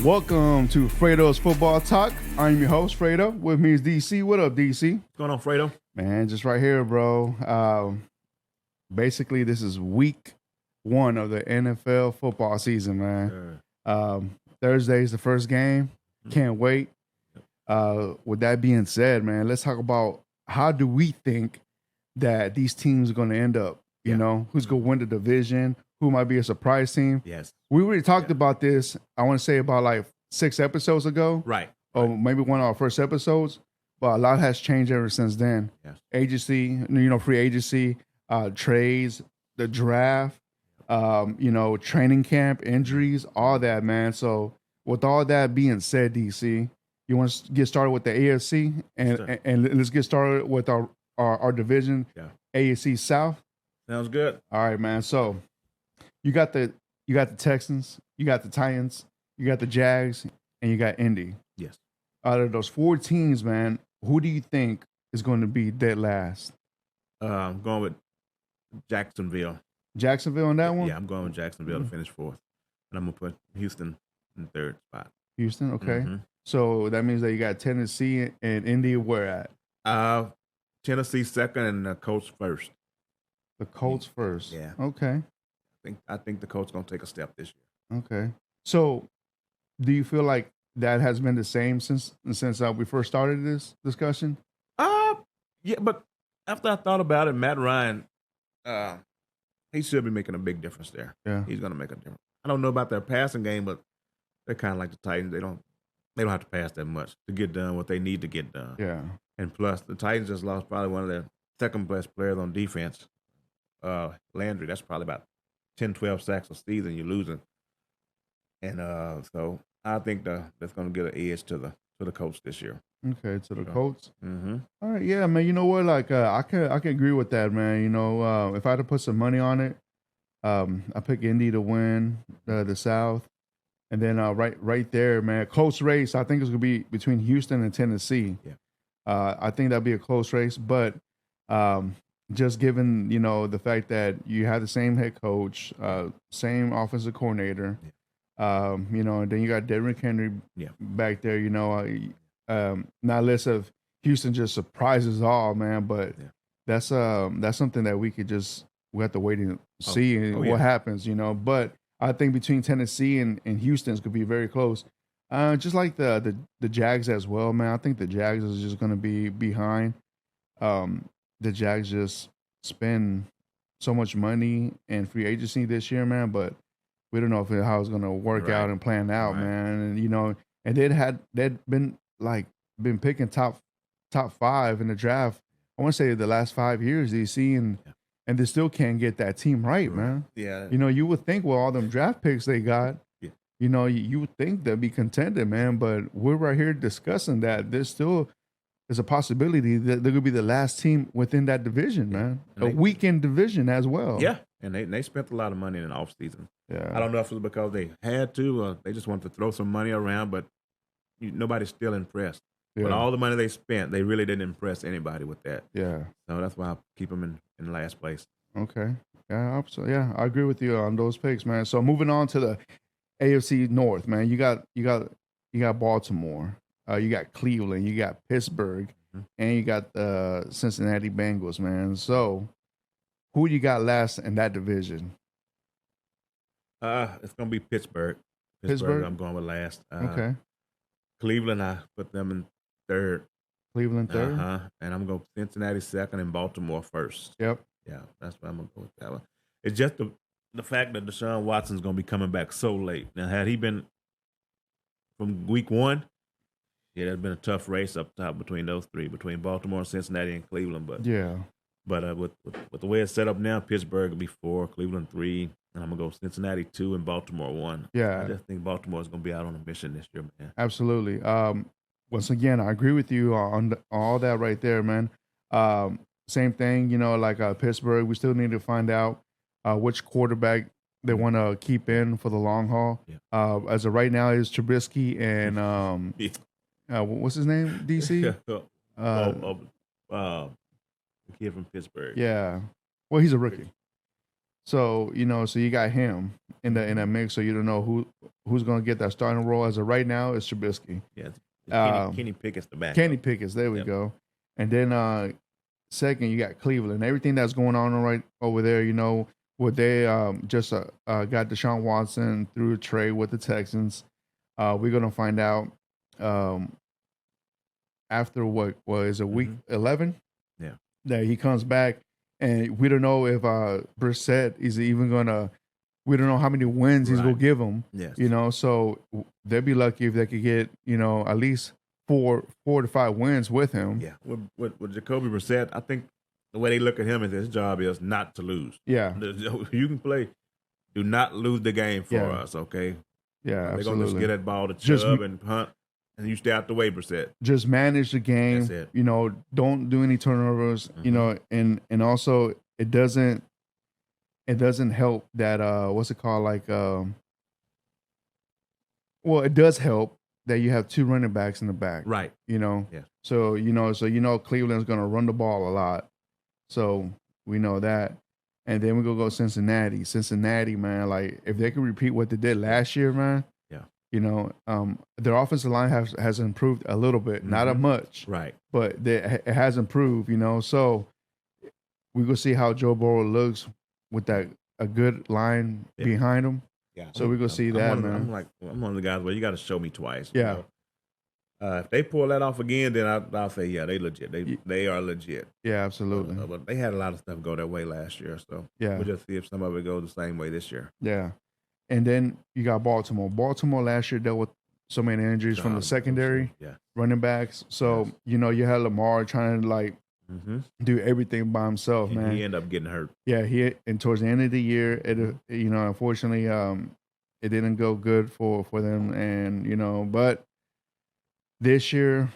Welcome to Fredo's Football Talk. I'm your host, Fredo. With me is DC. What up, DC? What's going on, Fredo? Man, just right here, bro. Basically, this is week one of the NFL football season, man. Thursday is the first game. Can't wait. With that being said, man, let's talk about how do we think that these teams are going to end up? You know, who's going to win the division? Who might be a surprise team? Yes. We already talked about this, I want to say about like 6 episodes ago. Right. Or maybe one of our first episodes. But a lot has changed ever since then. Yes. Agency, free agency, trades, the draft, training camp, injuries, all that, man. So with all that being said, DC, you want to get started with the AFC? And let's get started with our division, AFC South. Sounds good. All right, man. So you got the Texans, you got the Titans, you got the Jags, and you got Indy. Yes. Out of those 4 teams, man, who do you think is going to be dead last? I'm going with Jacksonville. Jacksonville on that one? Yeah, I'm going with Jacksonville to finish 4th. And I'm going to put Houston in 3rd spot. Houston, okay. So that means that you got Tennessee and Indy where at? Tennessee 2nd and the Colts 1st. The Colts first. Yeah. Okay. I think the Colts going to take a step this year. Okay. So do you feel like that has been the same since we first started this discussion? Yeah, but after I thought about it, Matt Ryan, he should be making a big difference there. Yeah. He's going to make a difference. I don't know about their passing game, but they're kind of like the Titans. They don't have to pass that much to get done what they need to get done. Yeah. And plus, the Titans just lost probably one of their second best players on defense, Landry. That's probably about 10, 12 sacks a season you're losing. And so I think that's going to get an edge to the Colts this year. Okay, to the Colts. Mm-hmm. All right, yeah, man. You know what? Like, I can agree with that, man. You know, if I had to put some money on it, I pick Indy to win the South, and then right there, man, close race. I think it's gonna be between Houston and Tennessee. Yeah. I think that'd be a close race, but just given the fact that you have the same head coach, same offensive coordinator, and then you got Derrick Henry back there. Not less of Houston just surprises all, man. But that's something that we have to wait and see what happens, But I think between Tennessee and Houston could be very close. Just like the Jags as well, man. I think the Jags is just going to be behind. The Jags just spend so much money in free agency this year, man. But we don't know how it's going to work out and plan out, man. And they'd been picking top 5 in the draft. I want to say the last 5 years, DC, and they still can't get that team right, man. Yeah. You would think with all them draft picks they got, you would think they'd be contented, man. But we're right here discussing that there's still a possibility that they're gonna be the last team within that division, man. A weekend division as well. Yeah, and they spent a lot of money in the offseason. Yeah. I don't know if it was because they had to or they just wanted to throw some money around, but nobody's still impressed. Yeah. But all the money they spent, they really didn't impress anybody with that. Yeah. So that's why I keep them in last place. Okay. Yeah, I agree with you on those picks, man. So moving on to the AFC North, man. You got Baltimore. You got Cleveland, you got Pittsburgh, and you got the Cincinnati Bengals, man. So, who you got last in that division? It's gonna be Pittsburgh. Pittsburgh? I'm going with last. Okay. Cleveland, I put them in 3rd. Cleveland 3rd. And I'm going to go Cincinnati 2nd and Baltimore 1st. Yep. Yeah, that's why I'm gonna go with that one. It's just the fact that Deshaun Watson's gonna be coming back so late. Now, had he been from week 1. Yeah, there's been a tough race up top between those 3, between Baltimore, Cincinnati, and Cleveland. But with the way it's set up now, Pittsburgh will be 4, Cleveland 3, and I'm gonna go Cincinnati 2 and Baltimore 1. Yeah, I just think Baltimore is gonna be out on a mission this year, man. Absolutely. Once again, I agree with you on all that right there, man. Same thing, like Pittsburgh. We still need to find out which quarterback they want to keep in for the long haul. Yeah. As of right now, is Trubisky and what's his name? DC. The kid from Pittsburgh. Yeah. Well, he's a rookie. So so you got him in that mix. So you don't know who's going to get that starting role. As of right now, it's Trubisky. Yeah, Kenny Um, Pickett's the backup. Kenny Pickett's. There we Yep. go. And then second, you got Cleveland. Everything that's going on right over there, where they just got Deshaun Watson through a trade with the Texans. We're gonna find out um, after what was a week 11. Yeah. That he comes back, and we don't know if Brissett is even gonna. We don't know how many wins he's gonna give them. Yes. So they'd be lucky if they could get at least four to five wins with him. Yeah. With Jacoby Brissett, I think the way they look at him is his job is not to lose. Yeah. You can play. Do not lose the game for Yeah. us, okay? Yeah, They're absolutely. going to just get that ball to Just- Chubb and Hunt, and you stay out the way, Brissett. Just manage the game. That's it. Don't do any turnovers. And also it doesn't help that what's it called, like well, it does help that you have two running backs in the back. Right. Yeah. So Cleveland's gonna run the ball a lot. So we know that. And then we're gonna go Cincinnati. Cincinnati, man, like if they can repeat what they did last year, man. Yeah. Their offensive line has improved a little bit, not a much. Right. But it has improved, So we're gonna see how Joe Burrow looks with that a good line behind him. Yeah. So we're gonna see that, man. I'm one of the guys where you got to show me twice. Yeah. If they pull that off again, then I'll say, yeah, they legit. They are legit. Yeah, absolutely. But they had a lot of stuff go their way last year, so Yeah. we'll just see if some of it goes the same way this year. Yeah. And then you got Baltimore. Baltimore last year dealt with so many injuries from the secondary running backs. So, you had Lamar trying to do everything by himself, And man. he ended up getting hurt. Yeah, and towards the end of the year, it unfortunately it didn't go good for them, and but this year,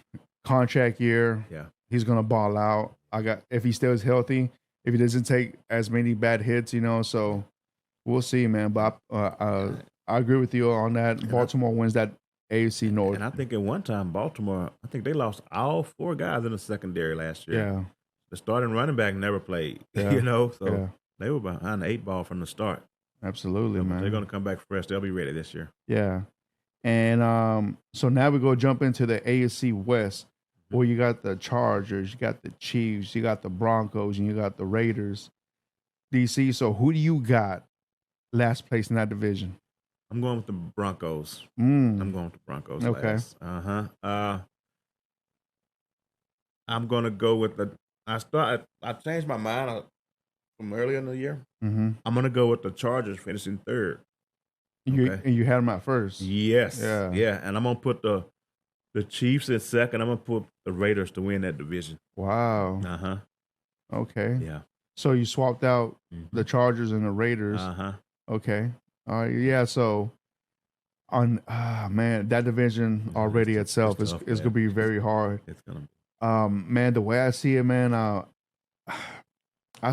contract year, he's gonna ball out. If he stays healthy, if he doesn't take as many bad hits, so we'll see, man. But I agree with you on that. Baltimore wins that AFC North. And I think at one time, Baltimore, I think they lost all four guys in the secondary last year. Yeah. The starting running back never played, Yeah. so they were behind the 8 ball from the start. Absolutely, man. They're going to come back fresh. They'll be ready this year. Yeah. And so now we go jump into the AFC West, where you got the Chargers, you got the Chiefs, you got the Broncos, and you got the Raiders. DC, so who do you got last place in that division? I'm going with the Broncos. Mm. I'm going with the Broncos. Okay. Last. I'm going to go with I changed my mind from earlier in the year. Mm-hmm. I'm going to go with the Chargers finishing third. And you had them at first. Yes. Yeah. Yeah. And I'm going to put the Chiefs at second. I'm going to put the Raiders to win that division. Wow. Uh-huh. Okay. Yeah. So you swapped out the Chargers and the Raiders. Uh-huh. Okay. All right. Yeah. So man, that division already itself is going to be very hard. It's going to. Man, the way I see it, man, I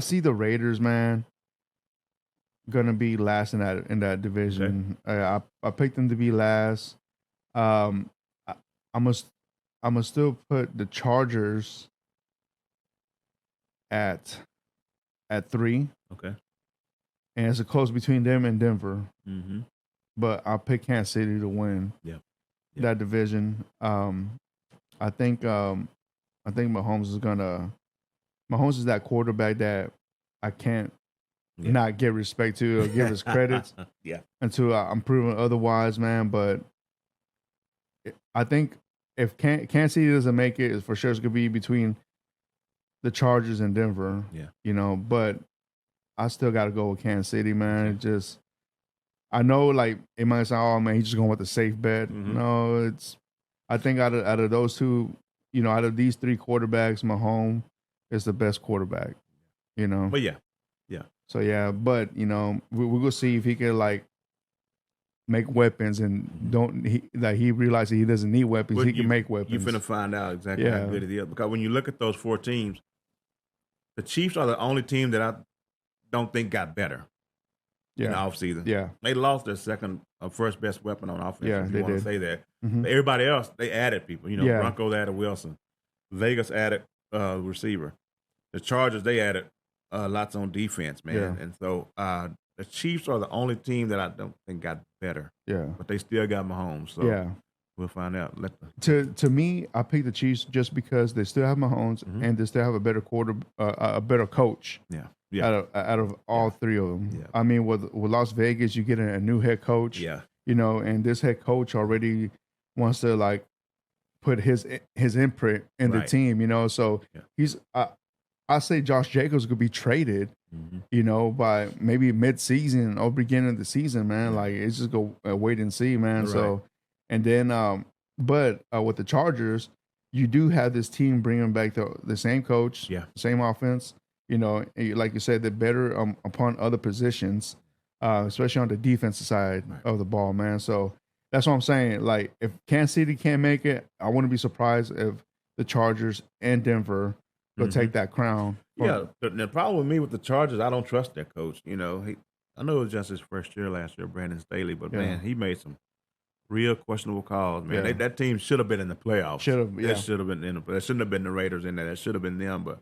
see the Raiders, man, gonna be last in that division. Okay. I picked them to be last. I must still put the Chargers at 3. Okay. And it's a close between them and Denver. Mm-hmm. But I'll pick Kansas City to win that division. I think Mahomes is that quarterback that I can't not give respect to or give his credits until I'm proven otherwise, man. But I think if Kansas City doesn't make it, for sure it's going to be between the Chargers and Denver. Yeah. But I still got to go with Kansas City, man. I know, like, it might sound, oh, man, he's just going with the safe bet. Mm-hmm. No, I think out of those two, out of these 3 quarterbacks, Mahomes is the best quarterback, But yeah. So, yeah, but, we're going to see if he can, like, make weapons and he realizes he doesn't need weapons. He can make weapons. You're finna find out exactly how good he is. Because when you look at those 4 teams, the Chiefs are the only team that I don't think got better in the offseason. Yeah. They lost their second or first best weapon on offense, if you want to say that. Mm-hmm. But everybody else, they added people. Broncos added Wilson. Vegas added receiver. The Chargers, they added lots on defense, man. Yeah. And so the Chiefs are the only team that I don't think got better, Yeah. but they still got Mahomes. So Yeah. we'll find out. To me, I picked the Chiefs just because they still have Mahomes and they still have a better a better coach. Yeah. Out of all three of them. Yeah. I mean, with Las Vegas, you get a new head coach. Yeah. You know, and this head coach already wants to like put his imprint in the team. You know, so he's. I say Josh Jacobs could be traded. You know, by maybe mid-season or beginning of the season, man. Like it's just go wait and see, man. Right. So, and then, but with the Chargers, you do have this team bringing back the same coach, same offense. You know, like you said, they're better upon other positions, especially on the defensive side of the ball, man. So that's what I'm saying. Like, if Kansas City can't make it, I wouldn't be surprised if the Chargers and Denver go take that crown. Yeah, the problem with me with the Chargers, I don't trust their coach. You know, I know it was just his first year last year, Brandon Staley, but man, he made some real questionable calls, man. That team should have been in the playoffs. That should have been that shouldn't have been the Raiders in there. That should have been them, but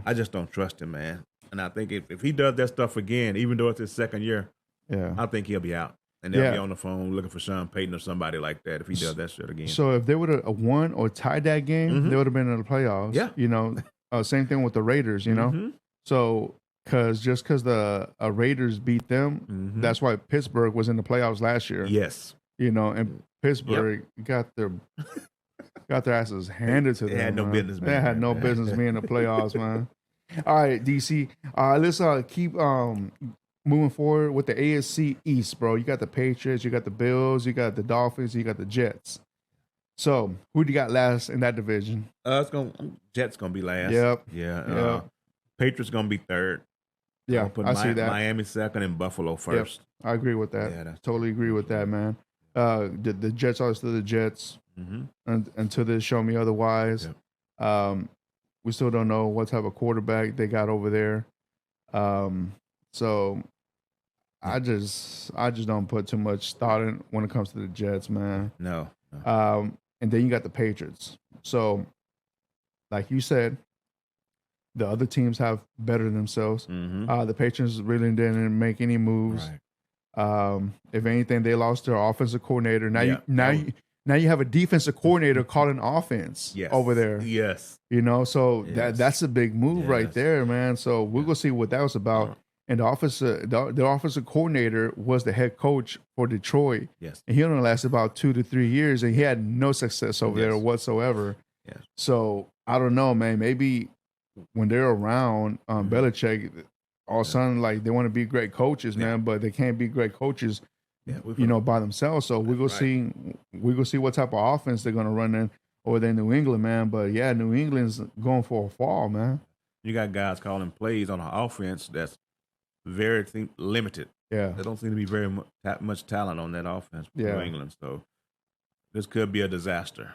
I just don't trust him, man. And I think if he does that stuff again, even though it's his second year, I think he'll be out. And they'll be on the phone looking for Sean Payton or somebody like that if he does that shit again. So if they would have won or tied that game, they would have been in the playoffs. Yeah. You know, same thing with the Raiders, you know. So because the Raiders beat them, that's why Pittsburgh was in the playoffs last year. Yes. You know, and Pittsburgh got their asses handed to them. They had no business. They had no business being in the playoffs, man. All right, DC. Let's keep moving forward with the AFC East, bro. You got the Patriots, you got the Bills, you got the Dolphins, you got the Jets. So who do you got last in that division? Jets gonna be last. Yep. Yeah. Patriots gonna be third. Yeah, I see that. Miami second and Buffalo first. Yep. I agree with that. Yeah, totally agree with that, man. The Jets are still the Jets until they show me otherwise. Yep. We still don't know what type of quarterback they got over there. So I just don't put too much thought in when it comes to the Jets, man. No. And then you got the Patriots. So, like you said, the other teams have bettered themselves. The Patriots really didn't make any moves. Right. If anything, they lost their offensive coordinator. Now you have a defensive coordinator calling offense over there. Yes. You know, so that's a big move right there, man. So we're gonna see what that was about. And the offensive coordinator was the head coach for Detroit. Yes. And he only lasted about 2 to 3 years, and he had no success over there whatsoever. Yes. So I don't know, man. Maybe when they're around Belichick, all of a sudden, like, they want to be great coaches, man, but they can't be great coaches, by themselves. So we're gonna see what type of offense they're gonna run in over there in New England, man. But yeah, New England's going for a fall, man. You got guys calling plays on the offense that's very limited. Yeah, there don't seem to be very much talent on that offense for New England. So this could be a disaster.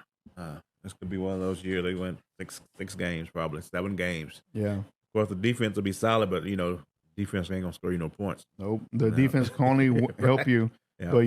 This could be one of those years they went six games, probably 7 games. Yeah. Of course, the defense will be solid, but defense ain't gonna score you no points. Nope. The defense can only help you, but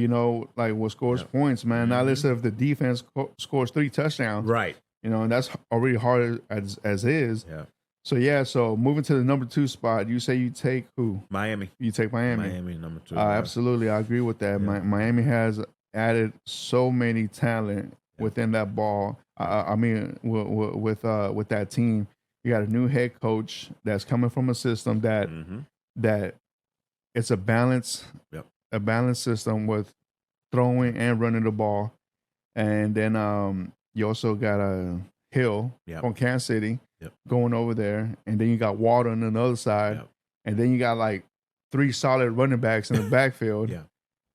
like what scores points, man. Now let's say if the defense scores 3 touchdowns, right? And that's already hard as is. Yeah. So moving to the number 2 spot, you say you take who? Miami. You take Miami. Miami number 2. Absolutely, I agree with that. Yeah. Miami has added so many talent within that ball. I mean, with that team, you got a new head coach that's coming from a system that it's a balanced system with throwing and running the ball, and then you also got a Hill from Kansas City. Yep. Going over there, and then you got Water on the other side, and then you got like 3 solid running backs in the backfield.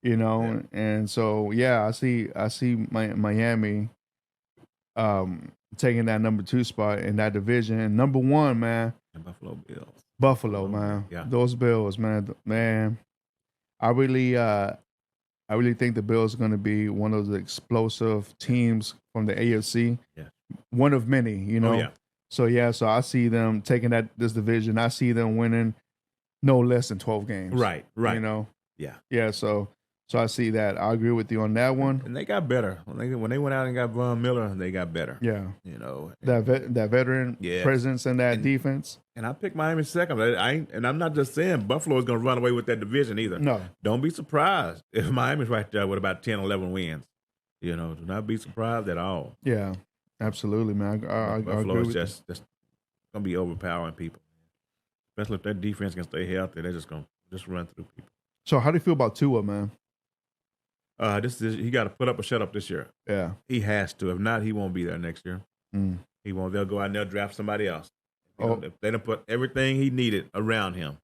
And so I see Miami taking that number 2 spot in that division. And number 1, man, and Buffalo, man, those Bills, man. I really think the Bills are going to be one of the explosive teams from the AFC. Yeah. One of many, So I see them taking this division. I see them winning no less than 12 games. Right. Yeah. So So I see that. I agree with you on that one. And they got better when they went out and got Von Miller. They got better. Yeah, You know, that veteran yes. presence in that And- defense. And I picked Miami second. And I'm not just saying Buffalo is going to run away with that division either. No. Don't be surprised if Miami's right there with about 10, 11 wins. You know, do not be surprised at all. Yeah, absolutely, man. I Buffalo agree is with just going to be overpowering people. Especially if that defense can stay healthy, they're just going to just run through people. So how do you feel about Tua, man? He got to put up or shut up this year. Yeah. He has to. If not, he won't be there next year. He won't. They'll go out and they'll draft somebody else. If they don't put everything he needed around him,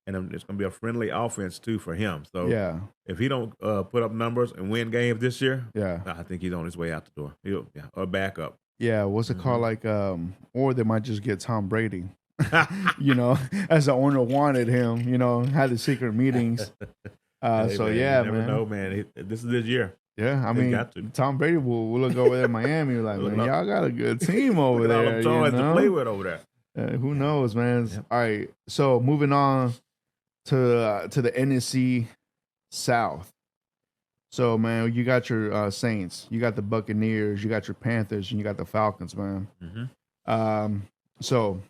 and it's going to be a friendly offense too for him. So yeah, if he don't put up numbers and win games this year, yeah, I think he's on his way out the door. Or back up. Yeah, what's it called? Like, or they might just get Tom Brady. You know, as the owner wanted him. You know, had the secret meetings. Hey, so man, yeah, you never man. know, man. This is his year. Yeah, I They mean, got to. Tom Brady will look over there in Miami like, man, y'all got a good team over Look at all there. them toys You know? to play with over there. Who knows, man? Yep. All right, so moving on to the NFC South. So, man, you got your Saints, you got the Buccaneers, you got your Panthers, and you got the Falcons, man. So,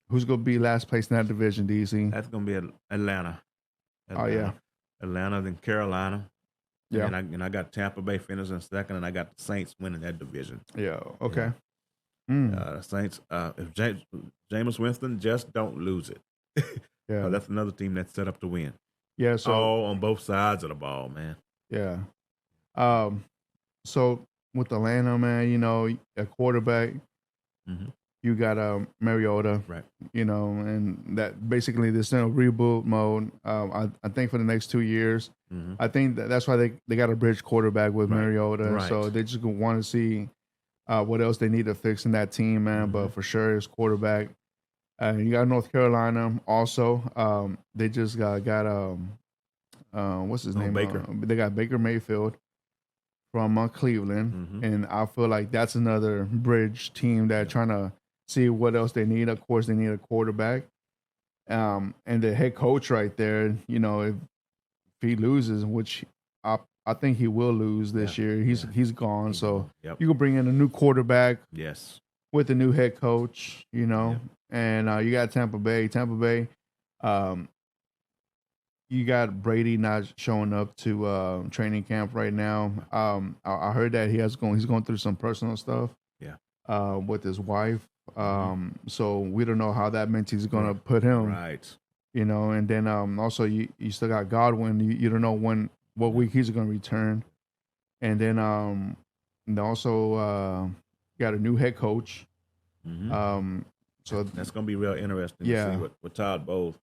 who's gonna be last place in that division, DC? That's going to be Atlanta. Oh yeah, Atlanta, then Carolina. yeah, And I got Tampa Bay finishing second, and I got the Saints winning that division. yeah. Okay. Saints. If Jameis Winston just don't lose it, Yeah, that's another team that's set up to win. yeah. So, All on both sides of the ball, man. yeah. So with Atlanta, man, you know, a quarterback, you got Mariota, Right. you know, and that basically they're in a reboot mode. I think for the next 2 years, I think that's why they got a bridge quarterback with Right. Mariota. Right. So they just want to see what else they need to fix in that team, man. But for sure, it's quarterback. You got North Carolina also. They just got what's his name? Baker. They got Baker Mayfield from Cleveland, and I feel like that's another bridge team that trying to see what else they need. Of course, they need a quarterback, and the head coach right there. You know, if he loses, which I think he will lose this year, he's gone. So Yep. you can bring in a new quarterback Yes. with a new head coach. You know, and you got Tampa Bay. Tampa Bay. You got Brady not showing up to training camp right now. I heard that he's going through some personal stuff. Yeah. With his wife. So we don't know how that mentally is going to put him. Right. You know, and then also you still got Godwin. You don't know what week he's going to return. And then and also got a new head coach. So That's going to be real interesting Yeah. to see with Todd Bowles.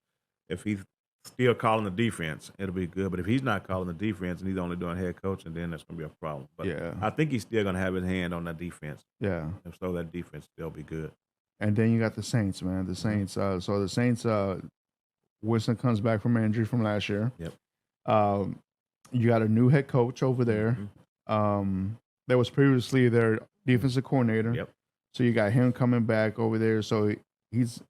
If he's still calling the defense, it'll be good. But if he's not calling the defense and he's only doing head coaching, then that's going to be a problem. But Yeah. I think he's still going to have his hand on that defense. yeah. If so, that defense still be good. And then you got the Saints, man. The Saints. So the Saints. Winston comes back from injury from last year. Yep. You got a new head coach over there. That was previously their defensive coordinator. Yep. So you got him coming back over there. So he's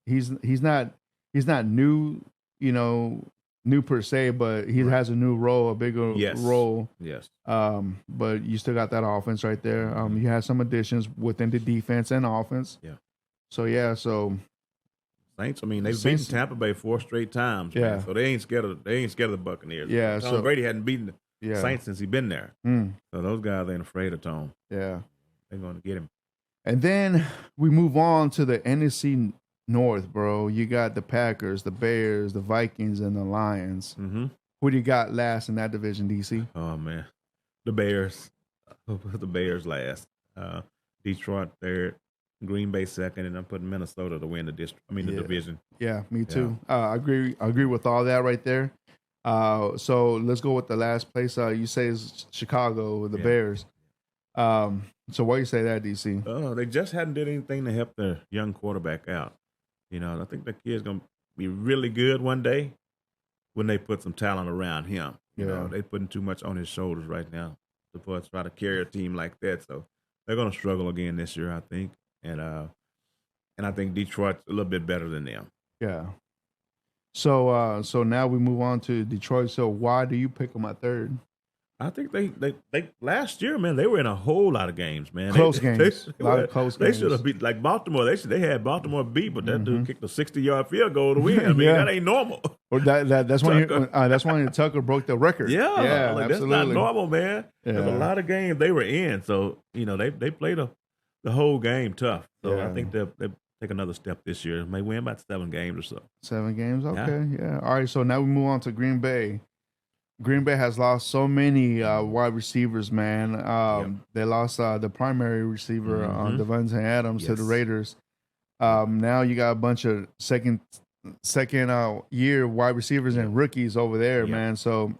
not new, you know, new per se, but he has a new role, a bigger role. Yes. But you still got that offense right there. You had some additions within the defense and offense. Yeah. So Saints. I mean, they've beaten Tampa Bay 4 straight times. Yeah. Man. So they ain't scared of the Buccaneers. Yeah, Tom so- Brady hadn't beaten the yeah. Saints since he's been there. Mm, So those guys ain't afraid of Tom. yeah. They're going to get him. And then we move on to the NFC North, bro. You got the Packers, the Bears, the Vikings, and the Lions. Who do you got last in that division, DC? Oh man, the Bears. The Bears last. Detroit third. Green Bay second, and I'm putting Minnesota to win the district. I mean the division. Yeah, me too. I agree with all that right there. So let's go with the last place. You say is Chicago with the Bears. So why you say that, DC? Oh, they just hadn't did anything to help their young quarterback out. You know, I think the kid's gonna be really good one day when they put some talent around him. You know, they putting too much on his shoulders right now to try to carry a team like that. So they're gonna struggle again this year, I think. And I think Detroit's a little bit better than them. Yeah. So now we move on to Detroit. So why do you pick them at third? I think they last year, man, they were in a whole lot of games, man. Close games. A lot of close They games. should have beat like Baltimore. They had Baltimore beat, but that dude kicked a 60-yard field goal to win. I mean, Yeah. that ain't normal. Or that's when Tucker broke the record. Yeah, like, that's not normal, man. Yeah. There's a lot of games they were in, so they played the whole game tough. So I think they'll take another step this year. May win about 7 games or so. 7 games, okay, yeah. All right, so now we move on to Green Bay. Green Bay has lost so many wide receivers, man. They lost the primary receiver, Devontae Adams, to the Raiders. Now you got a bunch of second year wide receivers and rookies over there, man. So,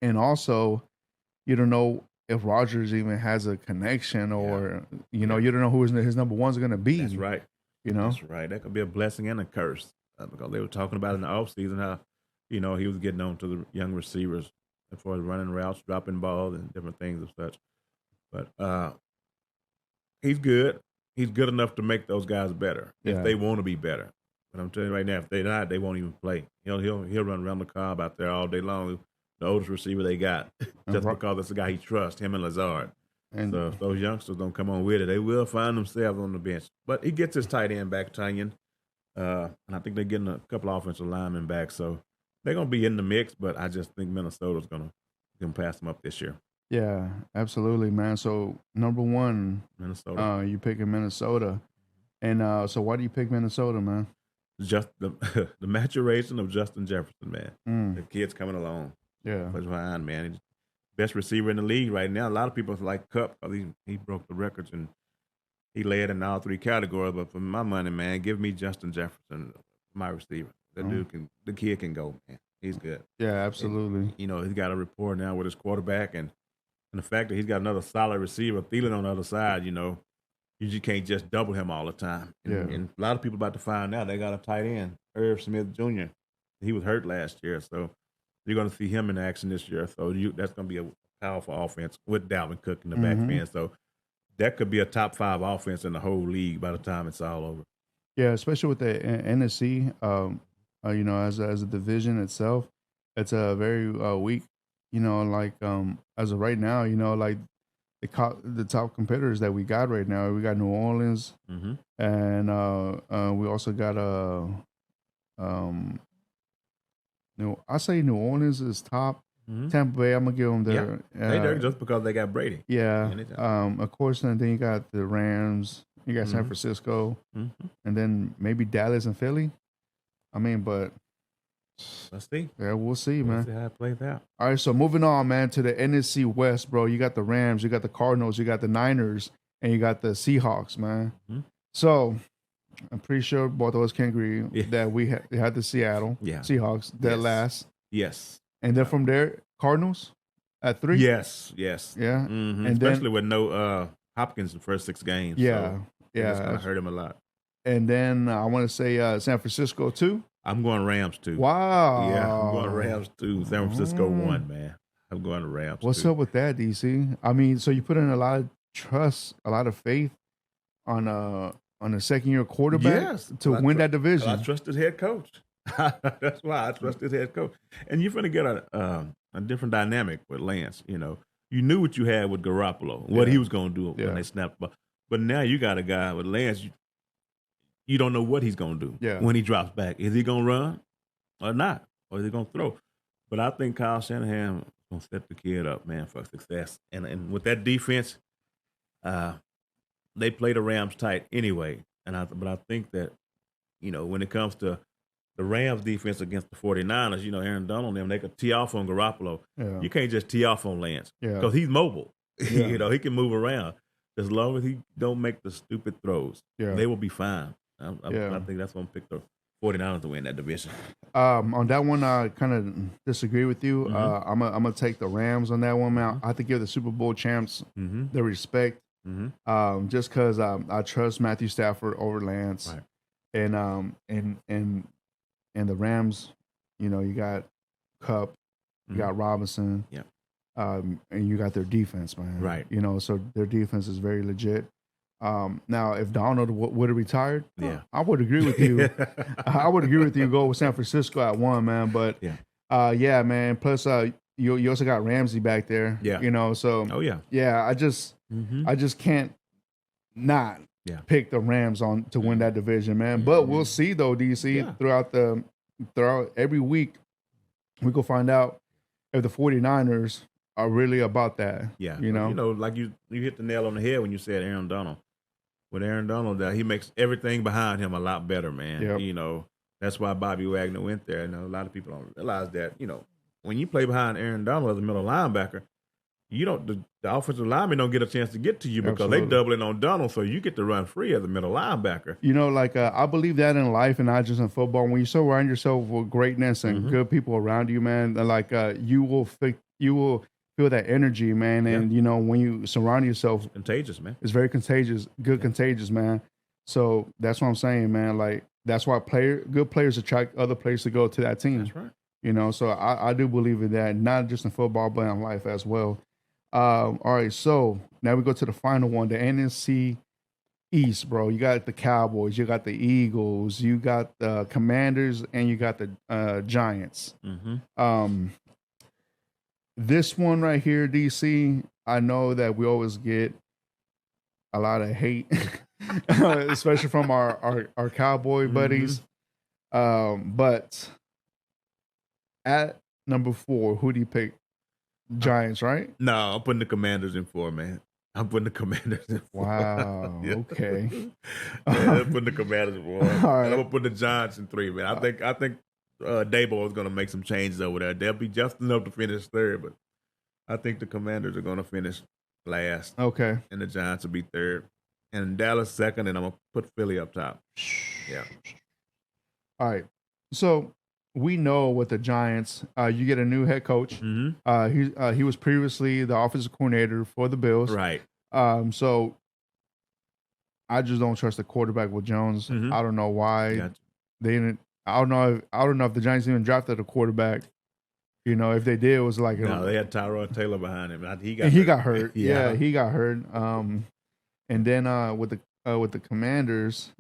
and also, you don't know if Rodgers even has a connection, or you don't know who his number one's going to be. That's right. That's right. That could be a blessing and a curse, because they were talking about in the offseason how he was getting on to the young receivers as far as running routes, dropping balls, and different things of such. But he's good. He's good enough to make those guys better if they want to be better. But I'm telling you right now, if they're not, they won't even play. He'll run around the Cobb out there all day long. The oldest receiver they got, just because it's the guy he trusts, him and Lazard. And so if those youngsters don't come on with it, they will find themselves on the bench. But he gets his tight end back, Tunyon. And I think they're getting a couple of offensive linemen back. So they're going to be in the mix, but I just think Minnesota's going to pass them up this year. Yeah, absolutely, man. So number 1, Minnesota. You picking Minnesota, and so why do you pick Minnesota, man? Just the maturation of Justin Jefferson, man. The kid's coming along. Yeah, plays fine, man. He's best receiver in the league right now. A lot of people like Cup because he broke the records and he led in all 3 categories. But for my money, man, give me Justin Jefferson, my receiver. The kid can go, man. He's good. Yeah, absolutely. And, he's got a rapport now with his quarterback, and the fact that he's got another solid receiver, Thielen on the other side, you just can't just double him all the time. And a lot of people about to find out they got a tight end, Irv Smith Jr. He was hurt last year, so you're going to see him in action this year. So that's going to be a powerful offense with Dalvin Cook in the back end. So that could be a top 5 offense in the whole league by the time it's all over. Yeah, especially with the NFC, as a division itself, it's a very weak. As of right now, like the top competitors that we got right now, we got New Orleans, and we also got I say New Orleans is top. Tampa Bay, I'm gonna give them their. They're just because they got Brady. Yeah. Of course, and then you got the Rams. You got San Francisco, and then maybe Dallas and Philly. I mean, but let's see. Yeah, we'll see, man. See how it plays out. All right, so moving on, man, to the NFC West, bro. You got the Rams, you got the Cardinals, you got the Niners, and you got the Seahawks, man. So I'm pretty sure both of us can agree that we had the Seattle Seahawks dead last. Yes. And then from there, Cardinals at 3. Yes. Yeah. And especially with no Hopkins in the first 6 games. Yeah. So it's going to hurt him a lot. And then I want to say San Francisco 2. I'm going Rams 2. Wow. Yeah, I'm going Rams 2. San Francisco 1, man. I'm going to Rams. What's up with that, DC? I mean, so you put in a lot of trust, a lot of faith on a second-year quarterback to win that division. I trust his head coach. That's why I trust his head coach. And you're going to get a different dynamic with Lance. You knew what you had with Garoppolo, what he was going to do when they snapped. But now you got a guy with Lance. You don't know what he's going to do when he drops back. Is he going to run or not? Or is he going to throw? But I think Kyle Shanahan is going to set the kid up, man, for success. And with that defense, they play the Rams tight anyway. But I think that, when it comes to the Rams defense against the 49ers, Aaron Donald and them, they could tee off on Garoppolo. Yeah. You can't just tee off on Lance because he's mobile. Yeah. He can move around. As long as he don't make the stupid throws, they will be fine. I think that's going to pick the 49ers to win that division. On that one, I kind of disagree with you. I'm gonna take the Rams on that one, man. I have to give the Super Bowl champs the respect, just because I trust Matthew Stafford over Lance, right. And the Rams, you got Kupp, you got Robinson, and you got their defense, man. Right. So their defense is very legit. Now, if Donald would have retired, I would agree with you. I would agree with you. Go with San Francisco at 1, man. But man. Plus, you also got Ramsey back there. Yeah. You know, so Oh yeah. yeah, I Mm-hmm. just can't not Yeah. pick the Rams on to win that division, man. But we'll see though, DC, Yeah. throughout every week, we go find out if the 49ers are really about that. Yeah. You know? Like you hit the nail on the head when you said Aaron Donald. With Aaron Donald, he makes everything behind him a lot better, man. Yep. You know, that's why Bobby Wagner went there. And a lot of people don't realize that, you know, when you play behind Aaron Donald as a middle linebacker, you don't the offensive linemen don't get a chance to get to you because Absolutely. they doubling on Donald, so you get to run free as a middle linebacker. You know, like I believe that in life and not just in football. When you surround yourself with greatness and good people around you, man, like you will feel that energy, man. And you know, when you surround yourself, It's contagious, man. it's very contagious, contagious, man. So that's what I'm saying, man. Like that's why good players attract other players to go to that team. That's right. You know, so I do believe in that, not just in football, but in life as well. All right, so now we go to the final one, the NFC East, bro. You got the Cowboys, you got the Eagles, you got the Commanders, and you got the Giants. Mm-hmm. This one right here, DC, I know that we always get a lot of hate, especially from our Cowboy buddies. But at number 4, who do you pick? Giants, right? No, I'm putting the Commanders in 4, man. I'm putting the Commanders in 4. Wow. Okay. I'm putting the Commanders in 4. All right. And I'm gonna put the Giants in 3, man. I think Dabo is gonna make some changes over there. They'll be just enough to finish 3rd, but I think the Commanders are gonna finish last. Okay. And the Giants will be 3rd. And Dallas 2nd, and I'm gonna put Philly up top. Yeah. All right. So we know with the Giants, you get a new head coach. He was previously the offensive coordinator for the Bills. Right. So I just don't trust the quarterback with Jones. I don't know why they didn't. I don't know if the Giants even drafted a quarterback. You know, if they did, it was like no, they had Tyrod Taylor behind him. He got hurt. Yeah, he got hurt. And then with the Commanders,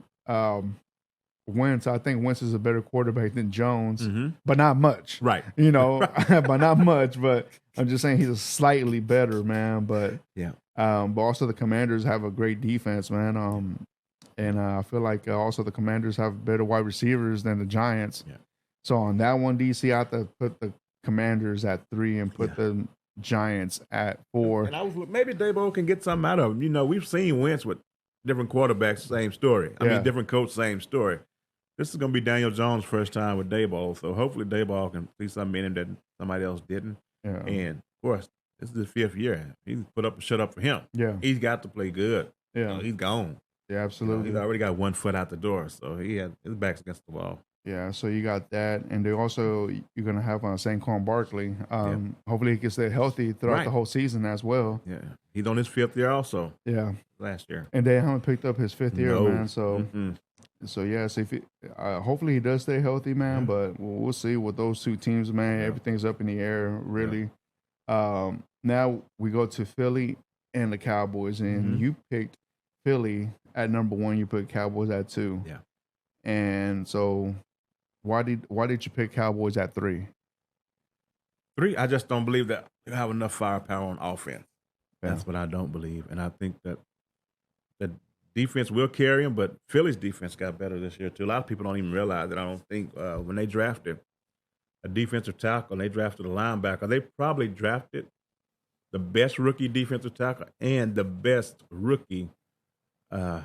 Wentz, I think Wentz is a better quarterback than Jones, but not much. Right. You know, but not much. But I'm just saying he's a slightly better, man. But but also the Commanders have a great defense, man. And I feel like also the Commanders have better wide receivers than the Giants. Yeah. So on that one, DC, I have to put the Commanders at 3 and put the Giants at 4. And maybe Dabo can get something out of him. You know, we've seen Wentz with different quarterbacks, same story. I mean, different coach, same story. This is going to be Daniel Jones' first time with Daboll, so hopefully Daboll can see something in him that somebody else didn't. Yeah. And, of course, this is his 5th year. He's put up and shut up for him. Yeah. He's got to play good. Yeah. He's gone. Yeah, absolutely. He's already got one foot out the door, so his back's against the wall. Yeah, so you got that. And they also, you're going to have Saquon Barkley. Hopefully he can stay healthy throughout the whole season as well. Yeah. He's on his 5th year also. Yeah. Last year. And they haven't picked up his 5th year, man. So, so yeah, so hopefully he does stay healthy, man. But we'll see with those two teams, man. Everything's up in the air, really. Now we go to Philly and the Cowboys, and you picked Philly at number 1. You put Cowboys at 2. Yeah. And so, why did you pick Cowboys at 3? 3, I just don't believe that they have enough firepower on offense. That's what I don't believe, and I think that the defense will carry them. But Philly's defense got better this year too. A lot of people don't even realize that. I don't think when they drafted a defensive tackle and they drafted a linebacker, they probably drafted the best rookie defensive tackle and the best rookie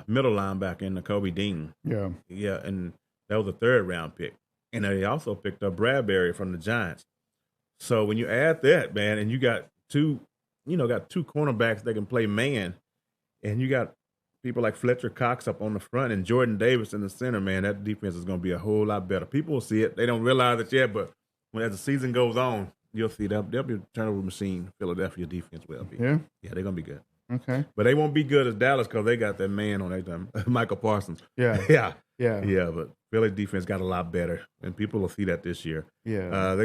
middle linebacker in Kobe Dean. Yeah, and that was a 3rd round pick. And they also picked up Bradbury from the Giants. So when you add that, man, and you got two cornerbacks that can play man, and you got people like Fletcher Cox up on the front and Jordan Davis in the center, man, that defense is going to be a whole lot better. People will see it. They don't realize it yet, but as the season goes on, you'll see they'll be a turnover machine. Philadelphia defense will be. Yeah, they're going to be good. Okay. But they won't be good as Dallas because they got that man on their time, Michael Parsons. Yeah. But Philly's defense got a lot better, and people will see that this year. Yeah.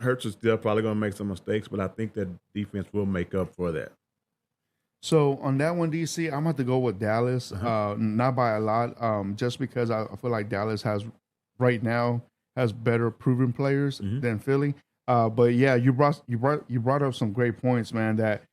Hurts is still probably going to make some mistakes, but I think that defense will make up for that. So on that one, DC, I'm going to have to go with Dallas, not by a lot, just because I feel like Dallas right now has better proven players than Philly. But yeah, you brought up some great points, man. That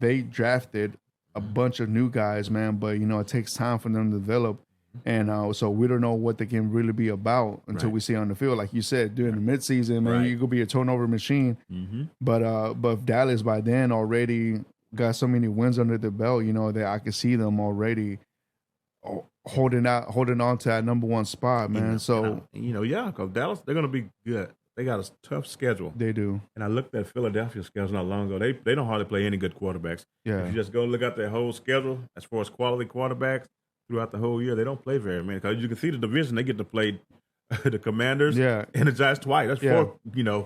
they drafted a bunch of new guys, man. But it takes time for them to develop, and so we don't know what they can really be about until Right. we see on the field. Like you said, during the midseason, man, Right. you could be a turnover machine. Mm-hmm. But if Dallas by then already got so many wins under the belt, that I can see them already holding on to that number one spot, man. Because Dallas, they're going to be good. They got a tough schedule. They do. And I looked at Philadelphia's schedule not long ago. They don't hardly play any good quarterbacks. Yeah. If you just go look at their whole schedule, as far as quality quarterbacks throughout the whole year, they don't play very many. Because you can see the division, they get to play the Commanders and the Giants twice. That's four,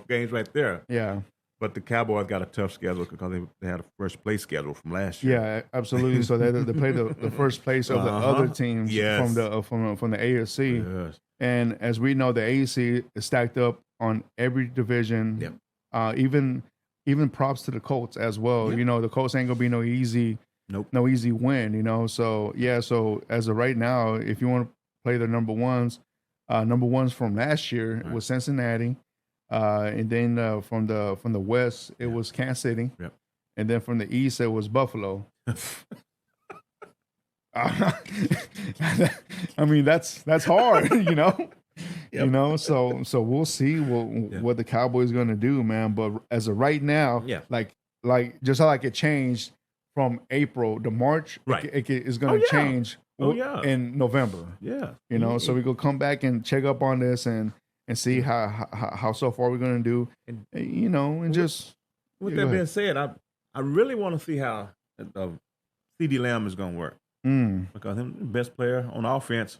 games right there. Yeah. But the Cowboys got a tough schedule because they had a first place schedule from last year. Yeah, absolutely. So they play the first place of the other teams from the AFC. Yes. And as we know, the AFC is stacked up on every division. Yep. Even props to the Colts as well. Yep. The Colts ain't gonna be no easy win. So So as of right now, if you want to play the number ones from last year was Cincinnati. And then from the West, it was Kansas City. Yep. And then from the East, it was Buffalo. I mean, that's hard, Yep. So we'll see what the Cowboys going to do, man. But as of right now, like just how it changed from April to March, right, it is going to change. In November. Yeah. So we go come back and check up on this and see how so far we're going to do, and just. With that being said, I really want to see how CD Lamb is going to work. Because he's the best player on offense.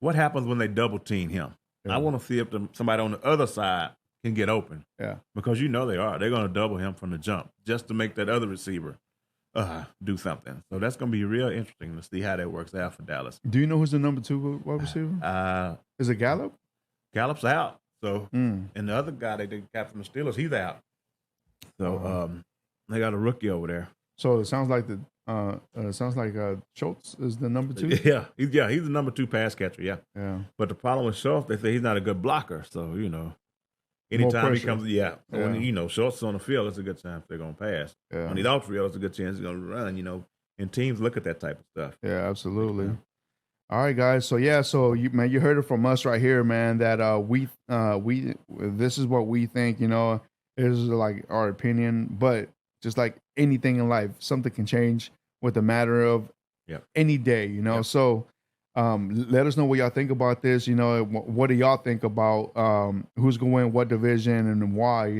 What happens when they double team him? I want to see if somebody on the other side can get open. Yeah. Because they are. They're going to double him from the jump just to make that other receiver do something. So that's going to be real interesting to see how that works out for Dallas. Do you know who's the number 2 wide receiver? Is it Gallup? Gallup's out. So and the other guy they did captain the Steelers, he's out. So they got a rookie over there. So it sounds like Schultz is the number 2. Yeah, he's the number 2 pass catcher. Yeah. But the problem with Schultz, they say he's not a good blocker. So anytime he comes, when Schultz is on the field, it's a good time if they're gonna pass. Yeah. When he's off the field, it's a good chance he's gonna run. And teams look at that type of stuff. Yeah, absolutely. All right, guys. So you heard it from us right here, man. That we this is what we think. This is like our opinion, but just like anything in life, something can change with a matter of any day. So let us know what y'all think about this. What do y'all think about who's going to win what division and why?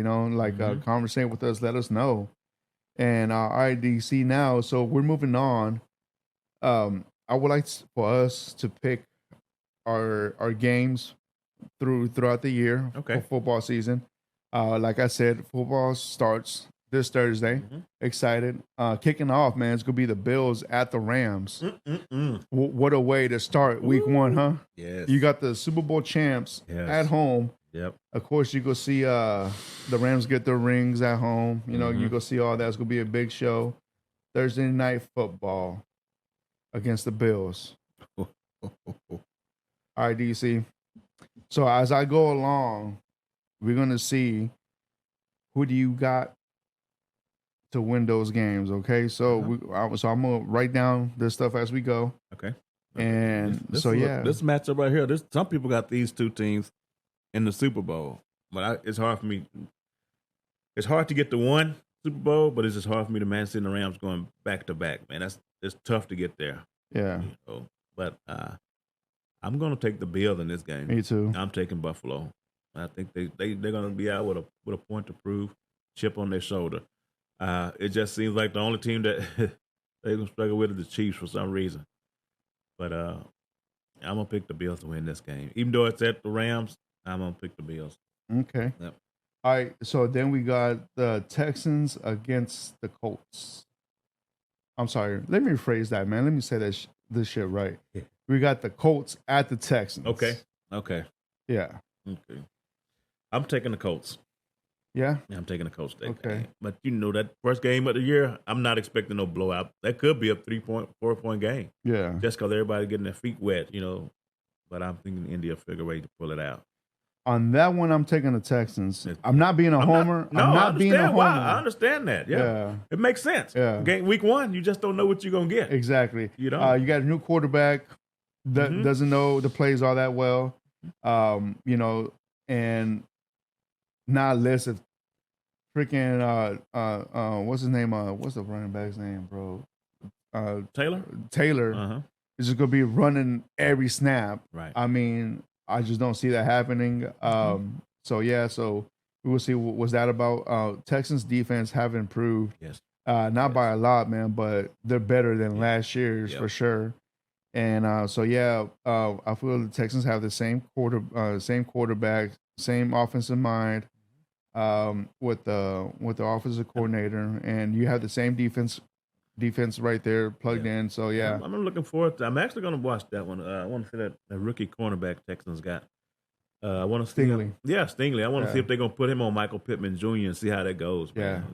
Conversate with us. Let us know. And all right, DC now. So we're moving on. I would like for us to pick our games throughout the year for football season. Like I said, football starts this Thursday. Excited. Kicking off, man, it's going to be the Bills at the Rams. What a way to start week 1, huh? Yes. You got the Super Bowl champs at home. Yep. Of course, you go see the Rams get their rings at home. You go see all that. It's going to be a big show. Thursday night football against the Bills. All right, DC. So as I go along, we're going to see who do you got to win those games, okay? So I'm going to write down this stuff as we go. Okay. And this matchup right here, some people got these two teams in the Super Bowl, but it's hard for me. It's hard to get to one Super Bowl, but it's just hard for me to Man City and the Rams going back to back, man. It's tough to get there. Yeah. But I'm going to take the Bills in this game. Me too. I'm taking Buffalo. I think they're going to be out with a point to prove, chip on their shoulder. It just seems like the only team that they're going to struggle with is the Chiefs for some reason. But I'm going to pick the Bills to win this game. Even though it's at the Rams, I'm going to pick the Bills. Okay. Yep. All right, so then we got the Texans against the Colts. I'm sorry. Let me rephrase that, man. Let me say this shit right. Yeah. We got the Colts at the Texans. Okay. Yeah. Okay. I'm taking the Colts. Yeah? Yeah, I'm taking the Colts. Okay. But that first game of the year, I'm not expecting no blowout. That could be a 4-point game. Yeah. Just because everybody getting their feet wet, But I'm thinking India will figure a way to pull it out. On that one, I'm taking the Texans. It's- I'm not being a homer. No, I'm I not being a understand homer. why. I understand that. Yeah. It makes sense. Yeah. Game week 1, you just don't know what you're gonna get. Exactly. You don't. You got a new quarterback that doesn't know the plays all that well. You know, and not less of freaking what's his name? What's the running back's name, bro? Taylor is just gonna be running every snap. Right. I mean, I just don't see that happening. So we will see what's that about. Texans defense have improved. Yes. Not by a lot, man, but they're better than last year's for sure. And I feel the Texans have the same quarterback, same offensive mind, with the offensive coordinator, and you have the same defense right there plugged in. So I'm looking forward to. I'm actually going to watch that one. I want to see that rookie cornerback Texans got. I want to see Stingley. Stingley. I want to see if they're going to put him on Michael Pittman Jr. and see how that goes. Man.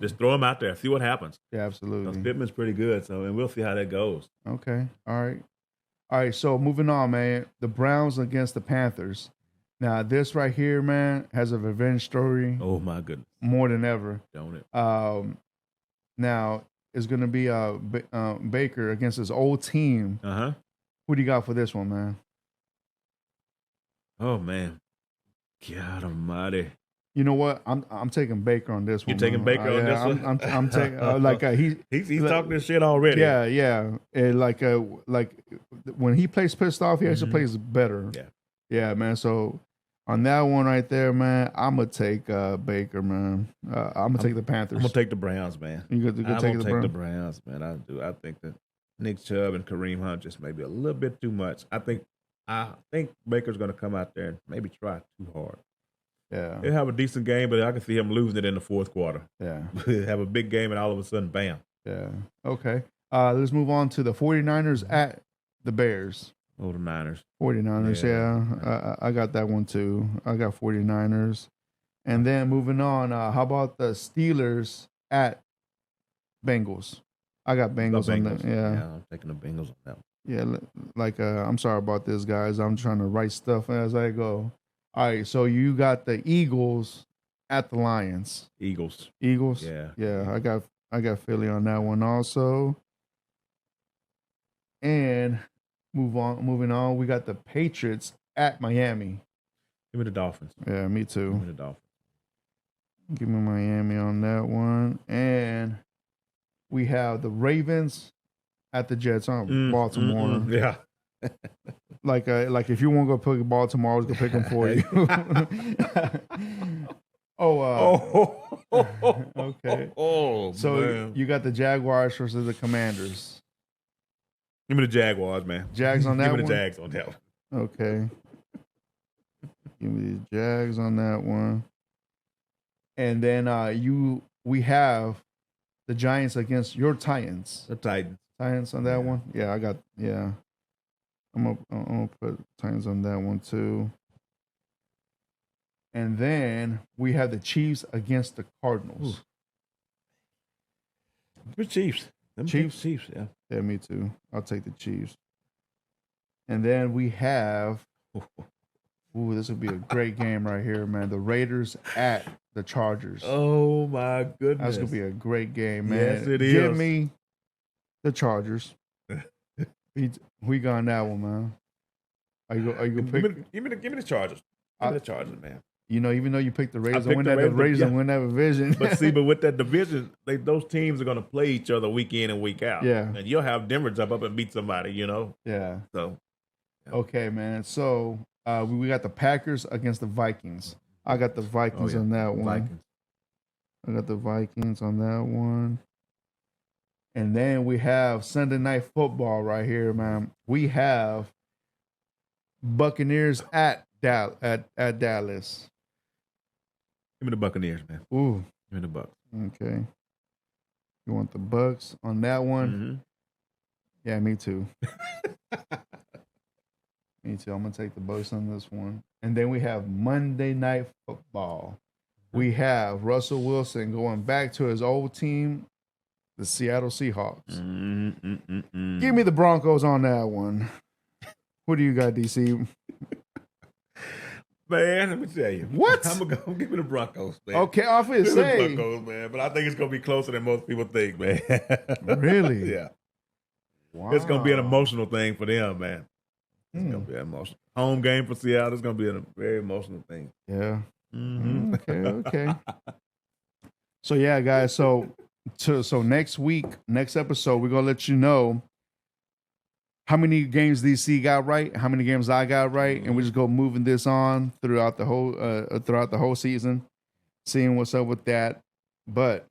Just throw him out there, see what happens. Yeah, absolutely. Pittman's pretty good, and we'll see how that goes. Okay, all right. So moving on, man. The Browns against the Panthers. Now this right here, man, has a revenge story. Oh my goodness, more than ever, don't it? Now it's going to be Baker against his old team. Who do you got for this one, man? Oh man, God Almighty! You know what? I'm taking Baker on this one. You taking Baker on this one? I'm taking he's talking this shit already. Yeah. And like when he plays pissed off, he actually plays better. Yeah, man. So on that one right there, man, I'm gonna take Baker, man. I'm gonna take the Panthers. I'm gonna take the Browns, man. I'm gonna take the Browns, man. I do. I think that Nick Chubb and Kareem Hunt just maybe a little bit too much. I think Baker's gonna come out there and maybe try too hard. Yeah, he'll have a decent game, but I can see him losing it in the fourth quarter. Yeah, have a big game and all of a sudden, bam. Yeah. Okay. Let's move on to the 49ers at the Bears. Oh, the Niners. 49ers, yeah. I got that one too. I got 49ers. And then moving on, how about the Steelers at Bengals? I got Bengals on that. Yeah, I'm taking the Bengals on that one. Yeah, I'm sorry about this, guys. I'm trying to write stuff as I go. All right, so you got the Eagles at the Lions. Eagles. Yeah. I got Philly on that one also. And moving on, we got the Patriots at Miami. Give me the Dolphins. Yeah, me too. Give me the Dolphins. Give me Miami on that one. And we have the Ravens at the Jets on Baltimore. Yeah. Like if you want to go pick Baltimore, I was gonna pick them for you. Okay. Oh, so man. You got the Jaguars versus the Commanders. Give me the Jaguars, man. Jags on that one? Give me the Jags on that one. Okay. Give me the Jags on that one. And then we have the Giants against your Titans. The Titans. Titans on that one? Yeah, I'm gonna put Titans on that one too. And then we have the Chiefs against the Cardinals. The Chiefs. Chiefs, yeah. Yeah, me too. I'll take the Chiefs. And then we have this would be a great game right here, man. The Raiders at the Chargers. Oh my goodness. That's gonna be a great game, man. Yes, it is. Give me the Chargers. We got on that one, man. Are you gonna pick? Give me the Chargers. Give me the Chargers, man. You know, even though you picked the Raiders, I win that division. But with that division, those teams are going to play each other week in and week out. Yeah. And you'll have Denver jump up and beat somebody, you know? Yeah. So. Yeah. Okay, man. So we got the Packers against the Vikings. I got the Vikings on that one. Vikings. I got the Vikings on that one. And then we have Sunday Night Football right here, man. We have Buccaneers at Dallas. Give me the Buccaneers, man. Ooh. Give me the Bucs. Okay. You want the Bucs on that one? Mm-hmm. Yeah, me too. Me too. I'm going to take the Bucs on this one. And then we have Monday Night Football. We have Russell Wilson going back to his old team, the Seattle Seahawks. Give me the Broncos on that one. What do you got, DC? Man, let me tell you. What? I'm going to give me the Broncos, man. Okay, I was Give me the say. Broncos, man. But I think it's going to be closer than most people think, man. Really? Yeah. Wow. It's going to be an emotional thing for them, man. It's going to be an emotional. Home game for Seattle is going to be a very emotional thing. Yeah. Mm-hmm. Okay. So, yeah, guys. So next week, next episode, we're going to let you know how many games DC got right, how many games I got right, and we just go moving this on throughout the whole season, seeing what's up with that. But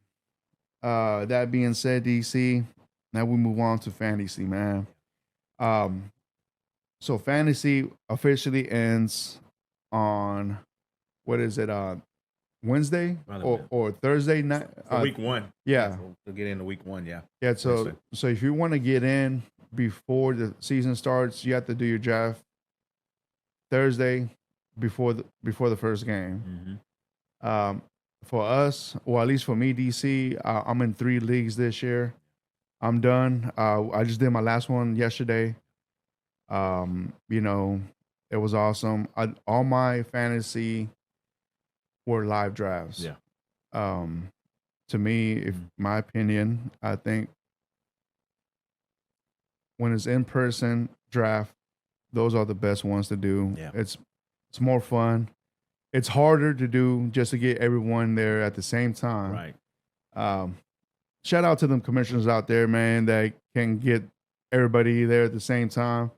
that being said, DC, now we move on to fantasy, man. So fantasy officially ends on what is it? Wednesday or Thursday night? Week 1. Yeah, we'll get into week 1. Yeah. Yeah. So if you want to get in before the season starts, you have to do your draft Thursday before the first game. For us, or at least for me, DC, I'm in 3 leagues this year. I'm done. I just did my last one yesterday. It was awesome. All my fantasy were live drafts. Yeah. To me, if my opinion, I think when it's in person draft, those are the best ones to do. Yeah. It's more fun. It's harder to do just to get everyone there at the same time. Right. Shout out to them commissioners out there, man, that can get everybody there at the same time.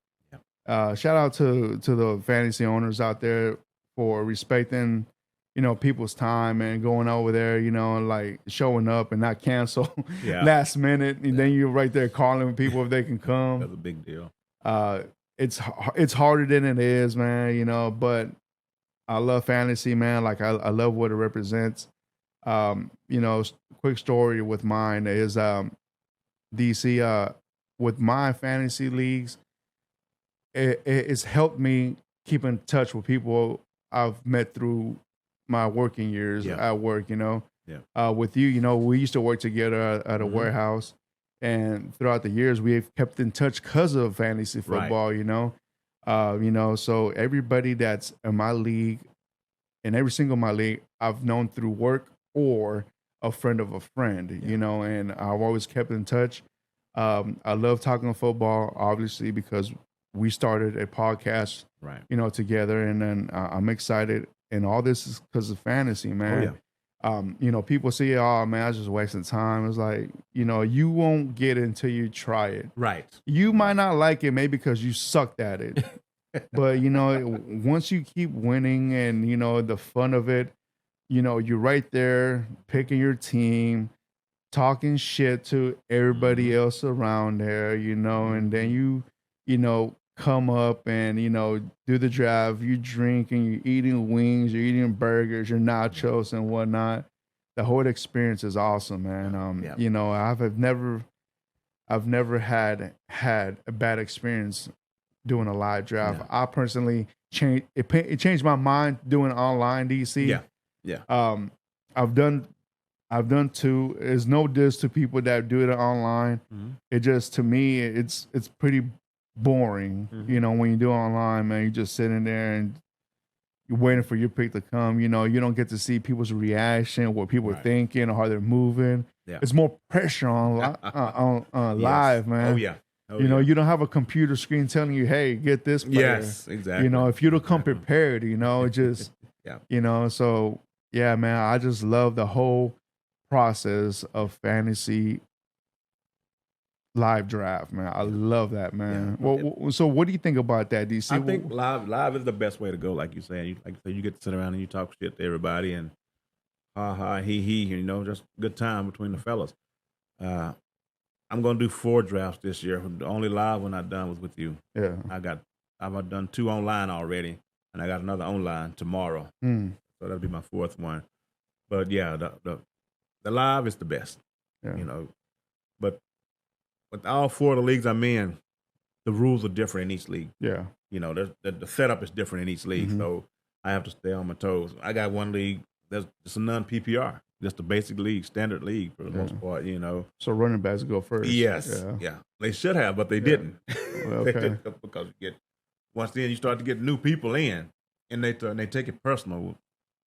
Yeah. Shout out to the fantasy owners out there for respecting, people's time and going over there, like showing up and not cancel last minute. And then you're right there calling people if they can come. That's a big deal. It's harder than it is, man, but I love fantasy, man. Like I love what it represents. Quick story with mine is DC, with my fantasy leagues, it's helped me keep in touch with people I've met through my working years at work, with you, we used to work together at a warehouse, and throughout the years we've kept in touch because of fantasy football, so everybody that's in my league, in every single my league, I've known through work or a friend of a friend, and I've always kept in touch. I love talking football, obviously, because we started a podcast, together, and then I'm excited. And all this is because of fantasy, man. Oh, yeah. People say, "Oh man, I was just wasting time." It's like, you won't get it until you try it. Right. You might not like it, maybe because you sucked at it. But once you keep winning and the fun of it, you're right there picking your team, talking shit to everybody else around there, and then you come up and do the draft, you drink and you're eating wings, you're eating burgers, your nachos and whatnot. The whole experience is awesome, man. I've never had a bad experience doing a live draft. I personally it changed my mind doing online, DC. I've done 2. There's no diss to people that do it online. It just, to me, it's pretty boring. When you do it online, man, you're just sitting there and you're waiting for your pick to come. You don't get to see people's reaction, what people are thinking, or how they're moving. It's more pressure on live, man. Oh yeah. You don't have a computer screen telling you, "Hey, get this player." Yes, exactly. If you don't come prepared, it just So yeah, man, I just love the whole process of fantasy live draft, man. I love that, man. Well, so what do you think about that, DC? I think live is the best way to go. Like you say, you get to sit around and you talk shit to everybody, and he, just good time between the fellas. I'm gonna do 4 drafts this year. The only live one I've done was with you. Yeah, I've done 2 online already, and I got another online tomorrow. So that'll be my 4th one. But yeah, the live is the best. But with all 4 of the leagues I'm in, the rules are different in each league. Yeah. The setup is different in each league, so I have to stay on my toes. I got one league that's just a non-PPR, just a basic league, standard league for the most part, So running backs go first. Yes. Yeah. They should have, but they didn't. Well, okay. Because once then you start to get new people in. and they take it personal.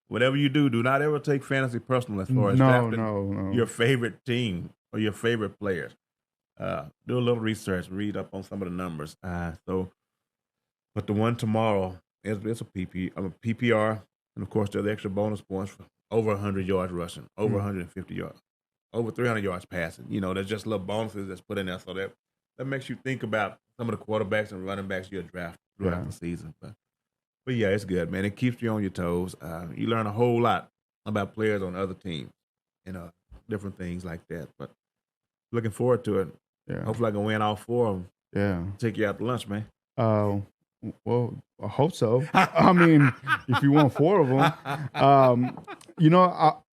Whatever you do not ever take fantasy personal as far as No, drafting no. your favorite team or your favorite players. Do a little research, read up on some of the numbers. But the one tomorrow it's a PPR, and of course there's the extra bonus points for over 100 yards rushing, over 150 yards, over 300 yards passing. There's just little bonuses that's put in there, so that makes you think about some of the quarterbacks and running backs you'll draft throughout the season. But yeah, it's good, man. It keeps you on your toes. You learn a whole lot about players on other teams and different things like that. But looking forward to it. Yeah. Hopefully I can win all 4 of them. Yeah. Take you out to lunch, man. Well, I hope so. I mean, if you want 4 of them,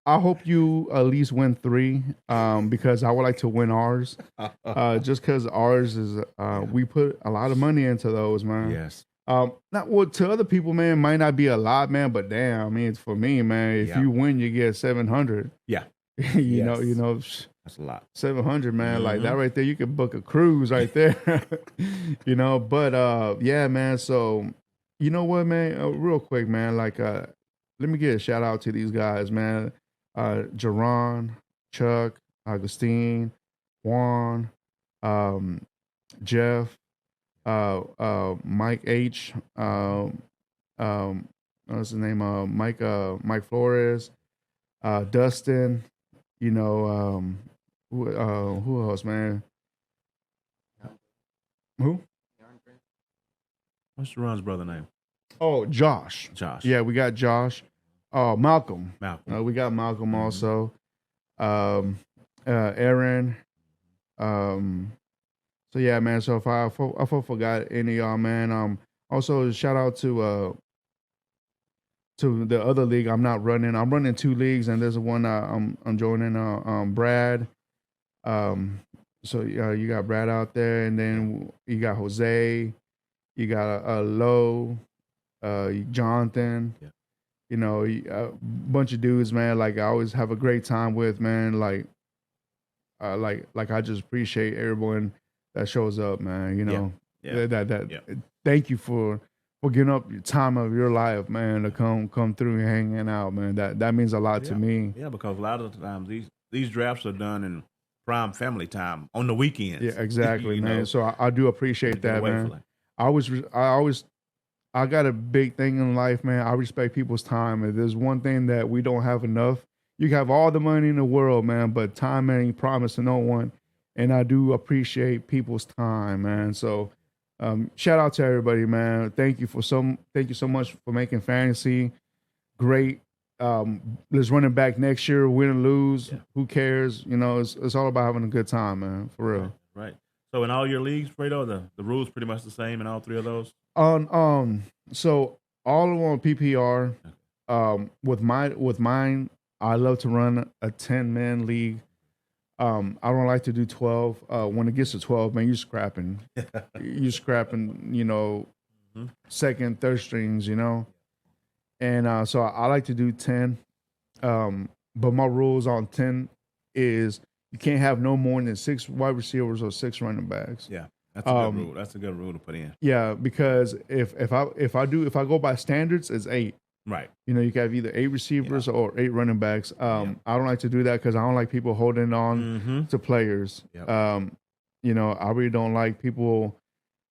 I hope you at least win 3, because I would like to win ours. Just because ours is, we put a lot of money into those, man. Yes. To other people, man, might not be a lot, man, but damn, I mean, it's for me, man. If you win, you get 700. Yeah. you know. That's a lot. 700, man. Like that right there, you could book a cruise right there. But yeah, man. So, you know what, man? Real quick, man. Like, let me get a shout out to these guys, man. Jerron, Chuck, Augustine, Juan, Jeff, Mike H, what's his name? Mike Flores, Dustin. Who else, man? Who? What's Ron's brother name? Oh, Josh. Yeah, we got Josh. Oh, Malcolm. We got Malcolm also. Aaron. So yeah, man. So if I forgot any of y'all, man. Also shout out to the other league I'm not running. I'm running 2 leagues, and there's one I'm joining. Brad. So you got Brad out there, and then you got Jose, you got Lowe, Jonathan. Yeah. A bunch of dudes, man. Like I always have a great time with, man. Like I just appreciate everyone that shows up, man. Yeah. Thank you for giving up your time of your life, man, to come through and hanging out, man. That means a lot to me. Yeah, because a lot of the times these drafts are done in prime family time on the weekends. Yeah, exactly, man. So I do appreciate that, man. I got a big thing in life, man. I respect people's time. If there's one thing that we don't have enough, you can have all the money in the world, man, but time ain't promised to no one. And I do appreciate people's time, man. So shout out to everybody, man. Thank you so much for making fantasy great. Let's run it back next year, win or lose. Yeah. Who cares? It's all about having a good time, man. For real. Right. So in all your leagues, Fredo, the rules pretty much the same in all 3 of those? So all of them on PPR. With mine, I love to run a 10-man league. I don't like to do 12. When it gets to 12, man, you're scrapping. Second, third strings, And so I like to do 10. But my rules on 10 is you can't have no more than 6 wide receivers or 6 running backs. Yeah. That's a good rule. That's a good rule to put in. Yeah, because if I go by standards, it's 8. Right. You can have either 8 receivers or 8 running backs. I don't like to do that because I don't like people holding on to players. Yep. I really don't like people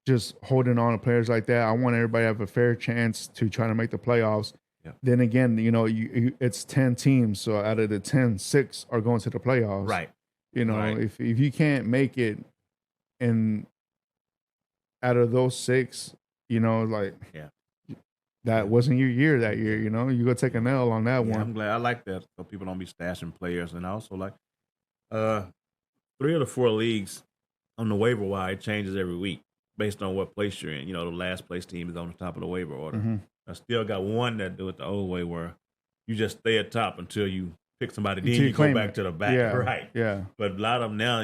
just holding on to players like that. I want everybody to have a fair chance to try to make the playoffs. Yep. Then again, it's 10 teams, so out of the 10, 6 are going to the playoffs. Right. Right. If you can't make it, and out of those 6, that wasn't your year that year, you go take an L on that one. I'm glad. I like that so people don't be stashing players. And I also like 3 of the 4 leagues on the waiver wire changes every week based on what place you're in. The last place team is on the top of the waiver order. Mm-hmm. I still got one that do it the old way where you just stay at top until you pick somebody, then you go back to the back. Yeah, right. Yeah. But a lot of them now,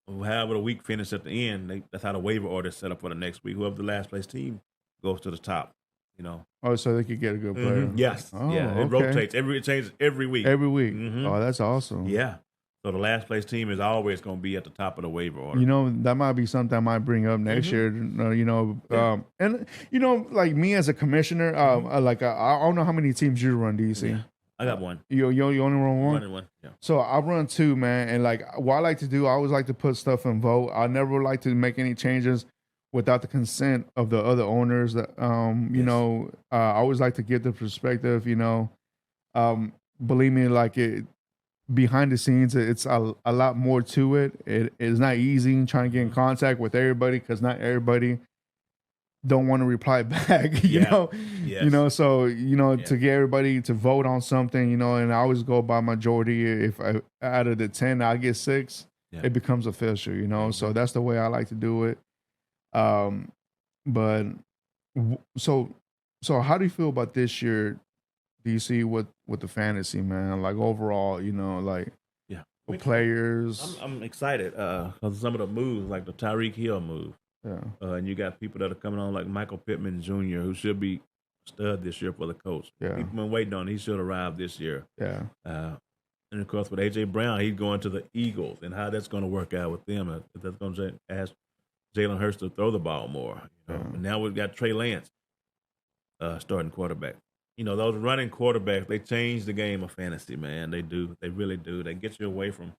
however the week finish at the end, that's how the waiver order is set up for the next week. Whoever the last place team goes to the top. Oh, so they could get a good player. Mm-hmm. Yes. Oh, yeah. It rotates. It changes every week. Every week. Mm-hmm. Oh, that's awesome. Yeah. So the last place team is always going to be at the top of the waiver order. You know, that might be something I might bring up next year. You know, and you know, like me as a commissioner, like I don't know how many teams you run, DC. Yeah. I got one. You only run one. Running one. Yeah. So I run two, man. And like what I like to do, I always like to put stuff in vote. I never like to make any changes without the consent of the other owners. That you know, I always like to get the perspective. You know, believe me, like it. Behind the scenes, it's a lot more to it. It is not easy trying to get in contact with everybody because not everybody don't want to reply back. You know, you know. So you know, to get everybody to vote on something, you know, and I always go by majority. If out of the 10, I get 6, it becomes official. You know, so that's the way I like to do it. But so how do you feel about this year? DC with the fantasy, man, like overall, you know, like the players. I'm excited because some of the moves, like the Tyreek Hill move, and you got people that are coming on like Michael Pittman Jr., who should be stud this year for the Colts. People been waiting on. He should arrive this year. And of course with AJ Brown, he's going to the Eagles, and how that's going to work out with them. If that's going to ask Jalen Hurts to throw the ball more. You know? And now we've got Trey Lance, starting quarterback. You know, those running quarterbacks, they change the game of fantasy, man. They do. They really do. They get you away from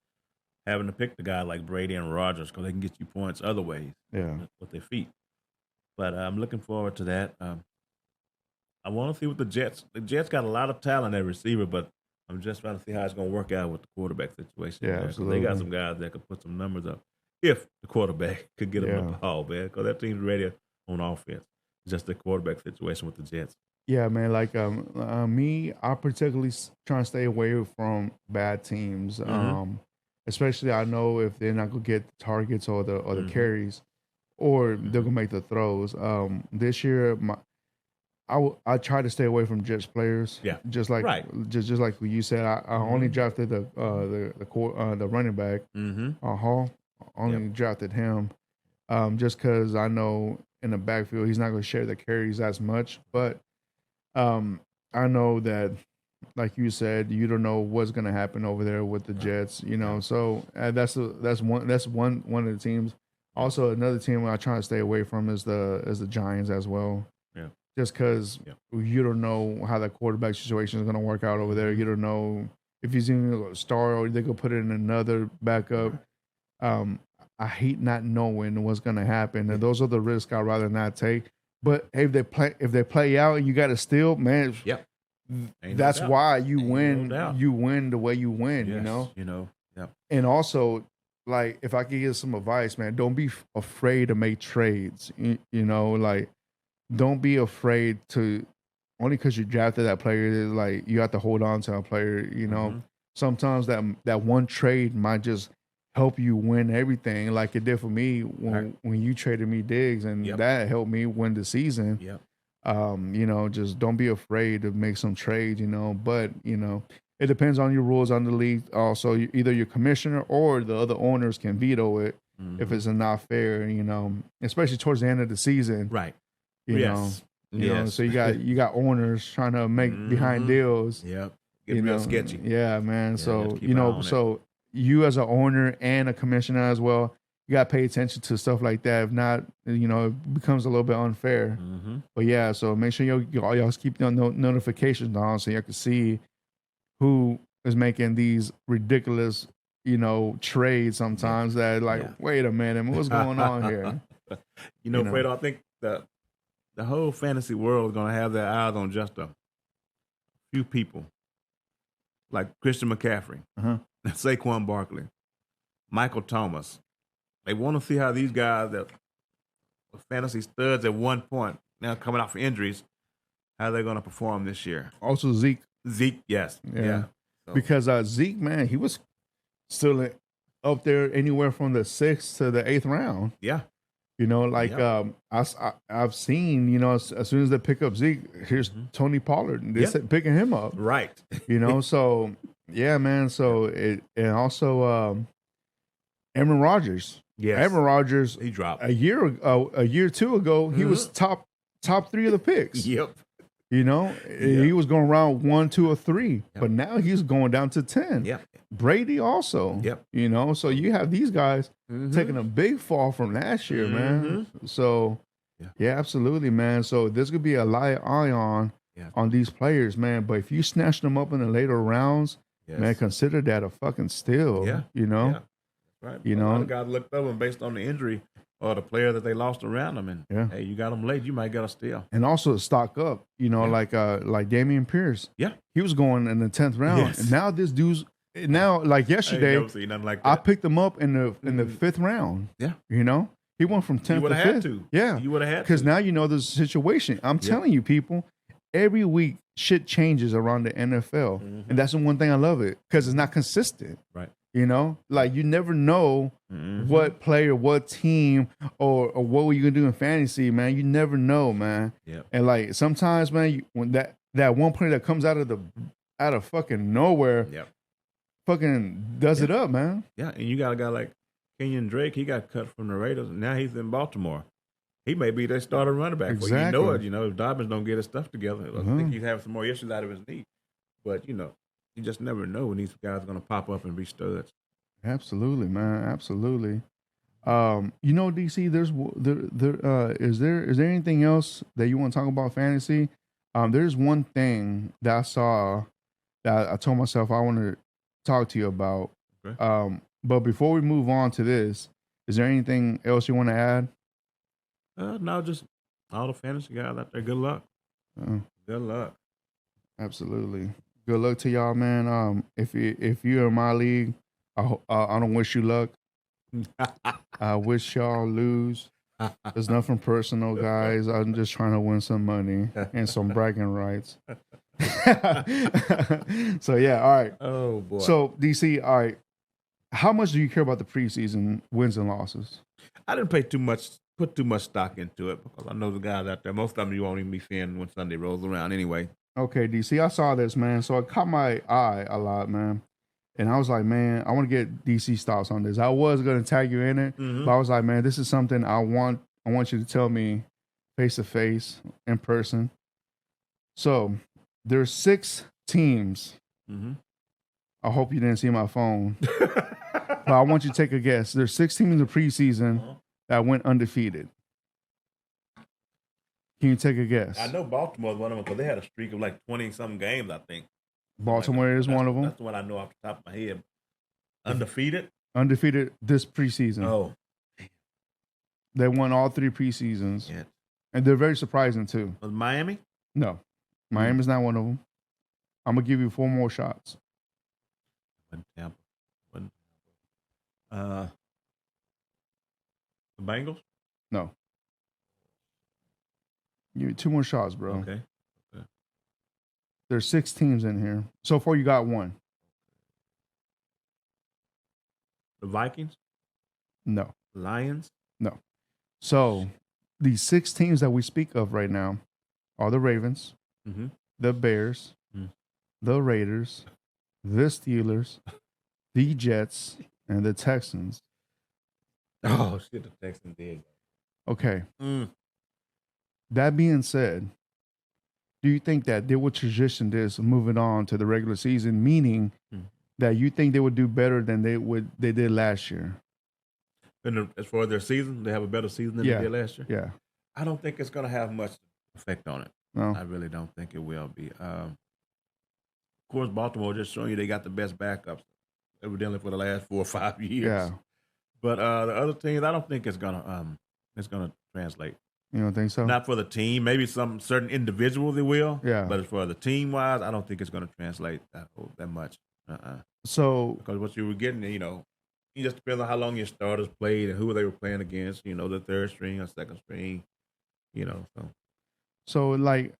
having to pick the guy like Brady and Rodgers because they can get you points other ways with their feet. But I'm looking forward to that. I want to see what the Jets got a lot of talent at receiver, but I'm just trying to see how it's going to work out with the quarterback situation. Yeah, absolutely. They got some guys that could put some numbers up if the quarterback could get them the ball, man, because that team's ready on offense. Just the quarterback situation with the Jets. Yeah, man. Like me, I particularly trying to stay away from bad teams. Especially I know if they're not gonna get the targets or the carries, or they're gonna make the throws. This year, I try to stay away from Jets players. Yeah, just like just like you said, I only drafted the running back. Hall. Only drafted him, just because I know in the backfield he's not gonna share the carries as much, but. I know that, like you said, you don't know what's going to happen over there with the Jets, you know. So that's one of the teams. Also, another team I try to stay away from is the Giants as well. Yeah. Just because you don't know how the quarterback situation is going to work out over there. You don't know if he's going to start or they could put it in another backup. I hate not knowing what's going to happen, and those are the risks I'd rather not take. But hey, if they play out and you got to steal, man, that's why you win. You win the way you win, you know. And also, like, if I could give some advice, man, don't be afraid to make trades. You know, like, don't be afraid to only because you drafted that player. Like, you have to hold on to a player. You know, sometimes that one trade might just help you win everything, like it did for me when you traded me Diggs, and that helped me win the season. You know, just don't be afraid to make some trades, you know, but you know, it depends on your rules on the league. Also, either your commissioner or the other owners can veto it if it's not fair, you know, especially towards the end of the season. You know, so you got owners trying to make behind deals. Get real sketchy. Yeah, man. So, you know, so you as an owner and a commissioner as well, you got to pay attention to stuff like that. If not, you know, it becomes a little bit unfair. But yeah, so make sure y'all keep the notifications on so you can see who is making these ridiculous, you know, trades sometimes that like, wait a minute, what's going on here? You know, Fredo, I think the whole fantasy world is going to have their eyes on just a few people, like Christian McCaffrey. Saquon Barkley, Michael Thomas. They want to see how these guys that were fantasy studs at one point, now coming out for injuries, how they're going to perform this year. Also Zeke, yes. So. Because Zeke, man, he was still up there anywhere from the 6th to the 8th round. You know, like I've seen, you know, as soon as they pick up Zeke, here's Tony Pollard, and they're picking him up. You know, so yeah, man. So and also Aaron Rodgers. Aaron Rodgers. He dropped a year or two ago. He was top 3 of the picks. You know, Yeah. he was going around 1, 2, or 3, Yep. but now he's going down to 10. Yep. Brady also. Yep. You know, so you have these guys taking a big fall from last year, man. So, yeah, absolutely, man. So this could be a light eye on these players, man. But if you snatch them up in the later rounds, man, consider that a fucking steal. Yeah. You know? Yeah. Right. You A lot know? of guys looked over them based on the injury or the player that they lost around them. And hey, you got them late, you might get a steal. And also stock up, you know, like Dameon Pierce. Yeah. He was going in the 10th round. Yes. And now this dude's like yesterday, I ain't never seen nothing like that. I picked him up in the 5th round. Yeah. You know? He went from 10th to 5th. You would have had to. Yeah. You would have had to. Because now you know the situation. I'm telling you, people, every week shit changes around the NFL. And that's the one thing I love it. Because it's not consistent. Right. You know? Like you never know what player, what team, or what were you gonna do in fantasy, man. You never know, man. Yeah. And like sometimes, man, when that one player that comes out of fucking nowhere, fucking does it up, man. Yeah, and you got a guy like Kenyon Drake. He got cut from the Raiders, and now he's in Baltimore. He may be their starting running back. Exactly. Well, you know it. You know, if Dobbins don't get his stuff together, I think he's having some more issues out of his knee. But you know, you just never know when these guys are going to pop up and be studs. Absolutely, man. Absolutely. You know, DC, is there anything else that you want to talk about fantasy? There's one thing that I saw that I told myself I want to talk to you about. Okay. But before we move on to this, is there anything else you want to add? No, just all the fantasy guys out there. Good luck. Good luck. Absolutely. Good luck to y'all, man. If you're in my league, I don't wish you luck. I wish y'all lose. There's nothing personal, guys. I'm just trying to win some money and some bragging rights. So yeah, all right. Oh boy. So DC, all right. How much do you care about the preseason wins and losses? I didn't put too much stock into it because I know the guys out there. Most of them you won't even be seeing when Sunday rolls around anyway. Okay, DC, I saw this, man. So it caught my eye a lot, man. And I was like, man, I want to get DC's thoughts on this. I was going to tag you in it, but I was like, man, this is something I want you to tell me face to face, in person. So there's 6 teams. I hope you didn't see my phone. But I want you to take a guess. There's 6 teams in the preseason that went undefeated. Can you take a guess? I know Baltimore's one of them because they had a streak of like 20-something games, I think. Baltimore is one of them. That's the one I know off the top of my head. Undefeated? Undefeated this preseason. Oh. They won all 3 preseasons. Yeah. And they're very surprising, too. Was Miami? No. Miami's not one of them. I'm going to give you 4 more shots. Tampa. The Bengals? No. Give you 2 more shots, bro. Okay. There's 6 teams in here. So far, you got 1. The Vikings? No. Lions? No. So these 6 teams that we speak of right now are the Ravens, the Bears, the Raiders, the Steelers, the Jets, and the Texans. Oh, shit, the Texans did. Okay. That being said, do you think that they would transition this moving on to the regular season, meaning that you think they would do better than they did last year? And as far as their season, they have a better season than they did last year? Yeah. I don't think it's going to have much effect on it. No. I really don't think it will be. Of course, Baltimore just showing you they got the best backups, evidently for the last 4 or 5 years. Yeah. But the other teams, I don't think it's gonna translate. You don't think so? Not for the team. Maybe some certain individuals it will. Yeah. But as for the team wise, I don't think it's gonna translate that much. So because what you were getting, it just depends on how long your starters played and who they were playing against. The third string or second string. So like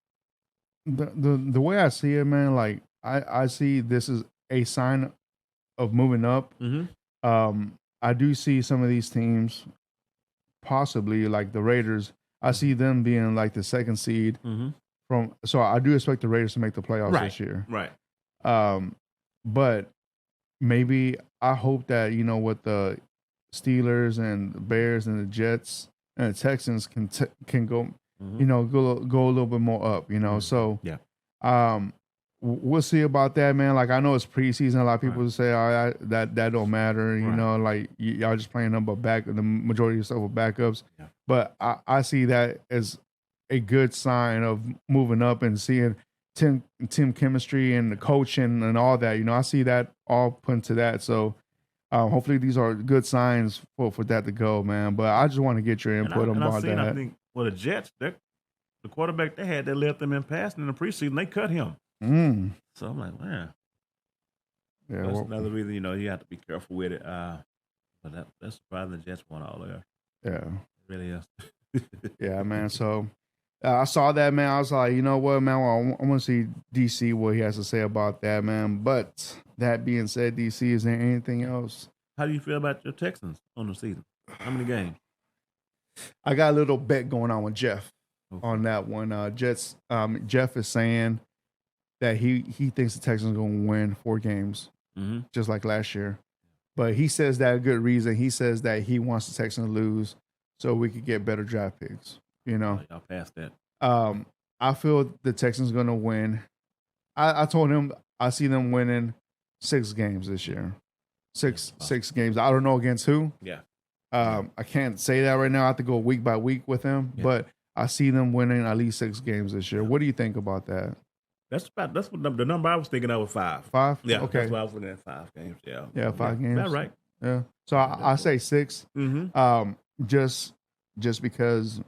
the way I see it, man, like I see this as a sign of moving up. I do see some of these teams, possibly like the Raiders. I see them being like the 2nd seed. So I do expect the Raiders to make the playoffs this year. Right. But maybe I hope that with the Steelers and the Bears and the Jets and the Texans can go Mhm. you know, go a little bit more up, you know. So Yeah. we'll see about that, man. Like I know it's preseason. A lot of people Right. say, "Oh, that don't matter," you Right. know. Like y'all just playing them, but the majority of stuff with backups. Yeah. But I see that as a good sign of moving up and seeing team chemistry and the coaching and all that. You know, I see that all put into that. So hopefully these are good signs for that to go, man. But I just want to get your input And I've about seen, I that. think, well, the Jets, the quarterback they had that led them in passing in the preseason, they cut him. Mm. So I'm like, man, Yeah, that's another reason, you know, you have to be careful with it. But that's surprising the Jets won all there. yeah. It really is. Yeah, man. So I saw that, man. I was like, you know what, man? I want to see DC what he has to say about that, man. But that being said, DC, is there anything else? How do you feel about your Texans on the season? How many games? I got a little bet going on with Jeff Okay. on that one. Jeff is saying that he thinks the Texans are going to win 4 games, just like last year. But he says that a good reason. He says that he wants the Texans to lose so we could get better draft picks. You know, Y'all passed that. I feel the Texans are going to win. I told him I see them winning 6 games this year. Six games. I don't know against who. Yeah. I can't say that right now. I have to go week by week with him, but I see them winning at least 6 games this year. What do you think about that? That's what the number I was thinking of was 5. 5? Yeah. Okay. That's why I was looking at 5 games. Yeah. Yeah, 5 games. That's right. Yeah. So I say 6. Just because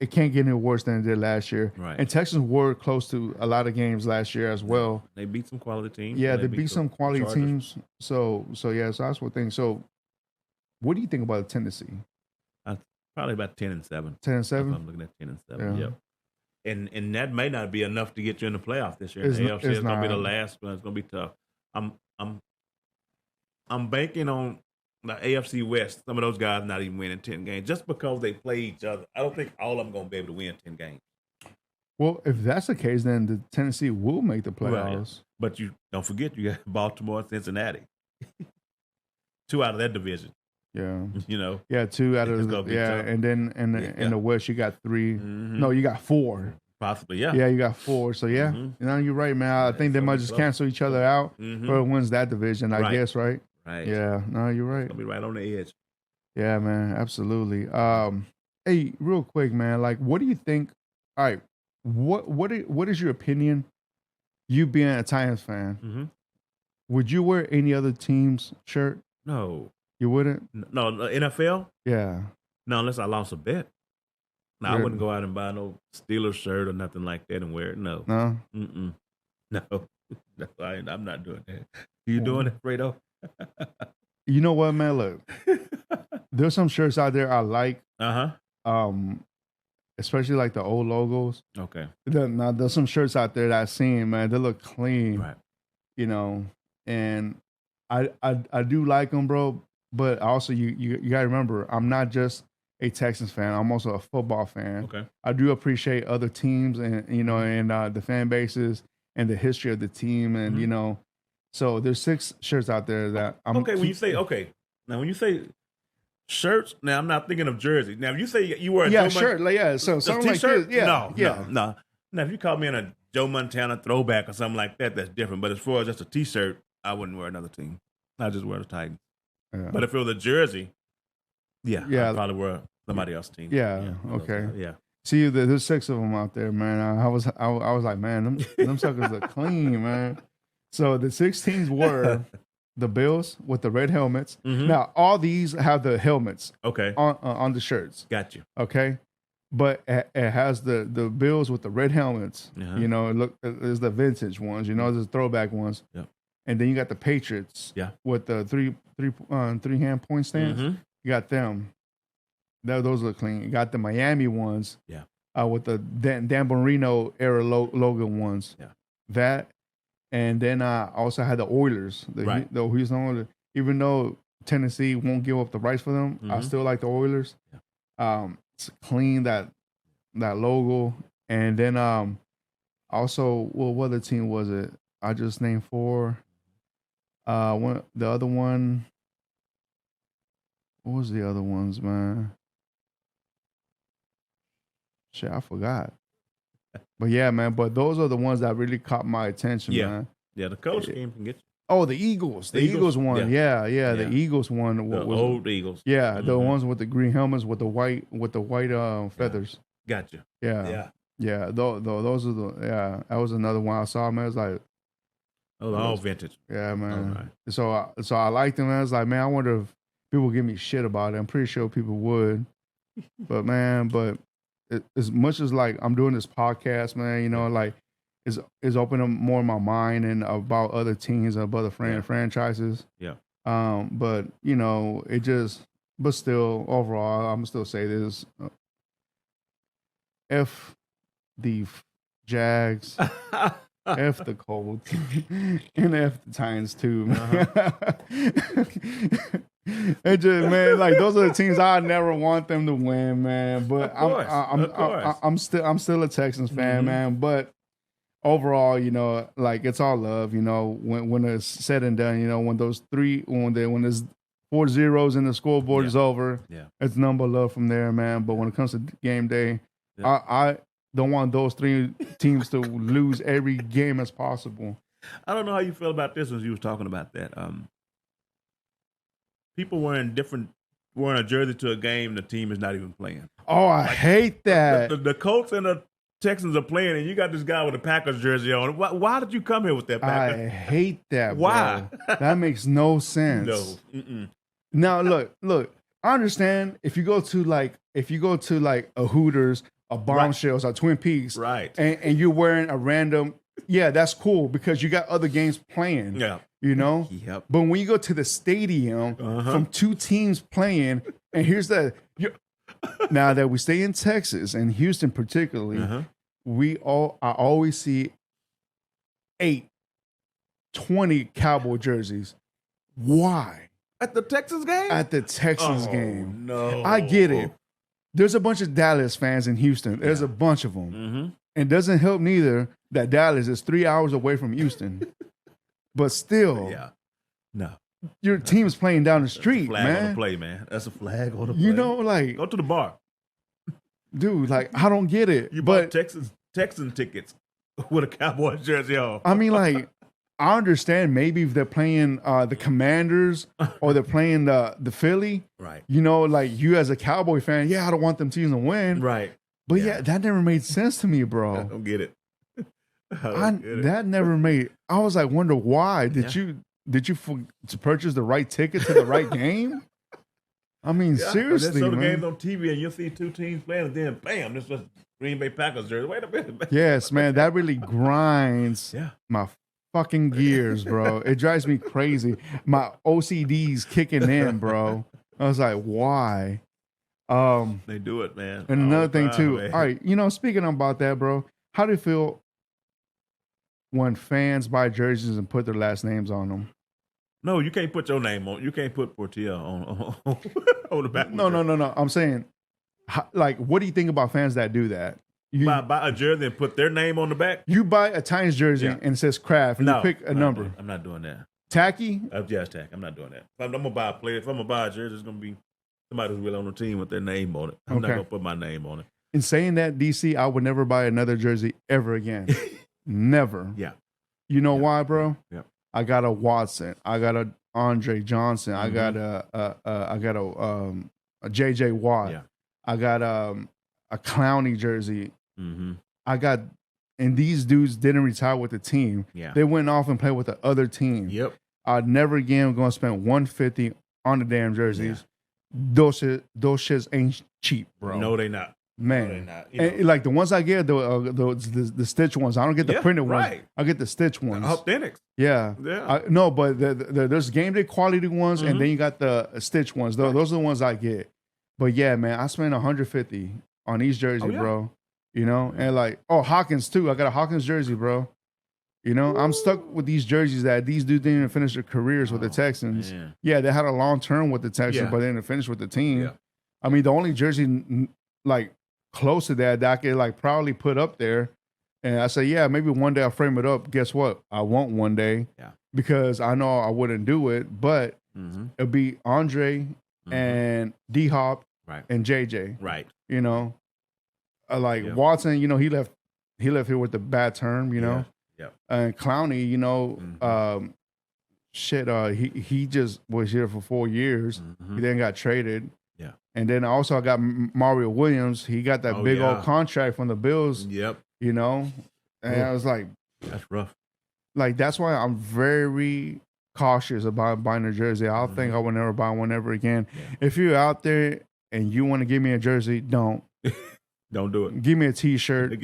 it can't get any worse than it did last year. Right. And Texans were close to a lot of games last year as well. They beat some quality teams. Yeah, they beat some quality teams. So yeah, so that's what thing. So what do you think about Tennessee? Probably about 10-7. 10-7? I'm looking at 10-7. Yeah. Yep. And that may not be enough to get you in the playoff this year. It's The not- AFC is going to be the not. last one. It's going to be tough. I'm banking on the AFC West. Some of those guys not even winning 10 games just because they play each other. I don't think all of them going to be able to win 10 games. Well, if that's the case, then the Tennessee will make the playoffs. Right. But you don't forget, you got Baltimore and Cincinnati. 2 out of that division. Yeah. You know. Yeah, 2 out It's of gonna be tough. and then in the West you got 3. No, you got 4. Possibly, yeah. Yeah, you got 4. So yeah, you're right, man. I think they might just cancel each other out. Whoever wins that division, I guess, right? Right. Yeah. No, you're right. It's gonna be right on the edge. Yeah, man, absolutely. Hey, real quick, man. Like, what do you think? All right, what is your opinion? You being a Titans fan, would you wear any other team's shirt? No. You wouldn't? No, NFL? Yeah. No, unless I lost a bet. No, I wouldn't go out and buy no Steelers shirt or nothing like that and wear it. No. No. No. No, I'm not doing that. You doing it, Fredo? You know what, man? Look, there's some shirts out there I like. Especially like the old logos. Okay. Now there's some shirts out there that I've seen, man. They look clean. Right. You know, and I do like them, bro. But also, you gotta remember, I'm not just a Texans fan. I'm also a football fan. Okay. I do appreciate other teams and and the fan bases and the history of the team and you know. So there's 6 shirts out there that I'm okay. When you say shirts, now I'm not thinking of jerseys. Now if you say you wear a shirt, so something like t-shirt, this, no. Now if you call me in a Joe Montana throwback or something like that, that's different. But as far as just a t-shirt, I wouldn't wear another team. I just wear the Titans. Yeah. But if it was a jersey, I'd probably wear somebody else's team. Yeah. Okay. Yeah. See, there's 6 of them out there, man. I was like, man, them suckers are clean, man. So the 6 teams were the Bills with the red helmets. Now all these have the helmets. Okay. On the shirts. Got you. Okay. But it has the Bills with the red helmets. You know, look, there's the vintage ones. You know, there's the throwback ones. Yeah. And then you got the Patriots. Yeah. With the three hand point stands. You got them. Those look clean. You got the Miami ones. Yeah. With the Dan Marino era logo ones. Yeah. That, and then I also had the Oilers. The Houston Oilers. Even though Tennessee won't give up the rights for them, I still like the Oilers. Yeah. It's clean, that logo. And then also, what other team was it? I just named 4. The other one. What was the other ones, man? Shit, I forgot. But yeah, man. But those are the ones that really caught my attention, Yeah. man. Yeah, the coach game can get you. Oh, the Eagles. The Eagles one. Yeah. The Eagles one. The old Eagles. Yeah, the ones with the green helmets with the white feathers. Gotcha. Yeah. Those are that was another one I saw, man. It's like those are all vintage. Yeah, man. Right. So I liked them. I was like, man, I wonder if people give me shit about it. I'm pretty sure people would. But man, as much as like I'm doing this podcast, man, you know, like is opening more my mind and about other teams, about other franchises. Yeah. But you know, but still, overall, I'm still say this: F the Jags, F the Colts, and F the Titans too. It just, man, like those are the teams I never want them to win, man. But I'm still a Texans fan, man. But overall, you know, like it's all love, you know, when it's said and done, you know, when there's 4 zeros and the scoreboard is over, it's number love from there, man. But when it comes to game day, I don't want those 3 teams to lose every game as possible. I don't know how you feel about this as you was talking about that. People wearing a jersey to a game the team is not even playing. Oh, I hate that. The Colts and the Texans are playing, and you got this guy with a Packers jersey on. Why did you come here with that Packers? I hate that. Why? Bro. That makes no sense. No. Mm-mm. Now look. I understand if you go to like a Hooters, a Bombshells, or Twin Peaks, right, and you're wearing a random. Yeah, that's cool because you got other games playing. Yeah. You know? Yep. But when you go to the stadium from 2 teams playing, and here's now that we stay in Texas and Houston particularly, I always see 20 Cowboy jerseys. Why? At the Texans game? At the Texans game. No. I get it. There's a bunch of Dallas fans in Houston. There's a bunch of them. Mm-hmm. And it doesn't help neither that Dallas is 3 hours away from Houston. But still, your team's playing down the street, flag man. On the play, man. That's a flag on the play. You know, like go to the bar, dude. Like I don't get it. You bought Texan tickets with a Cowboy jersey on. I mean, like I understand maybe if they're playing the Commanders or they're playing the Philly, right? You know, like you as a Cowboy fan, I don't want them teams to win, right? But that never made sense to me, bro. I don't get it. That never made. I was like, wonder why did you to purchase the right ticket to the right game? I mean, seriously, so man. the game's on TV and you'll see 2 teams playing, and then bam, this was Green Bay Packers jersey. Wait a minute. Yes, man, that really grinds my fucking gears, bro. It drives me crazy. My OCD's kicking in, bro. I was like, why? They do it, man. And another thing too. Man. All right, you know, speaking about that, bro, how do you feel when fans buy jerseys and put their last names on them? No, you can't put your name on. You can't put Portia on the back. No. I'm saying, like, what do you think about fans that do that? You buy a jersey and put their name on the back. You buy a Titans jersey and it says Kraft, and you pick a number. I'm not doing that. Tacky? Just tacky. I'm not doing that. If I'm gonna buy a player, if I'm gonna buy a jersey, it's gonna be somebody who's really on the team with their name on it. I'm not gonna put my name on it. In saying that, DC, I would never buy another jersey ever again. Never. Yeah. You know why, bro? Yeah. I got a Watson. I got a Andre Johnson. I got a JJ Watt. Yeah. I got a Clowney jersey. Mm-hmm. And these dudes didn't retire with the team. Yeah. They went off and played with the other team. Yep. I'd never again going to spend $150 on the damn jerseys. Yeah. Those shits ain't cheap, bro. No, they not. Man, no, they not. And like the ones I get, the stitch ones. I don't get the printed ones. I get the stitch ones. Authentic. Yeah. No, but there's game day quality ones, and then you got the stitch ones. Those are the ones I get. But yeah, man, I spent $150 on each jersey, bro. You know, and like, Hawkins too. I got a Hawkins jersey, bro. You know, I'm stuck with these jerseys that these dudes didn't even finish their careers with the Texans. Man. Yeah, they had a long term with the Texans, but they didn't finish with the team. Yeah. I mean, the only jersey like close to that I could like proudly put up there, and I say, yeah, maybe one day I'll frame it up. Guess what? I won't one day, because I know I wouldn't do it, but it'll be Andre and D Hop and JJ, right? You know, like Watson, you know, he left here with a bad term, you know. Yeah. And Clowney, you know, he just was here for 4 years. He then got traded. Yeah. And then also I got Mario Williams. He got that big old contract from the Bills. Yep. You know, and I was like, that's rough. Like, that's why I'm very cautious about buying a jersey. I don't think I will never buy one ever again. Yeah. If you're out there and you want to give me a jersey, don't. Don't do it. Give me a T-shirt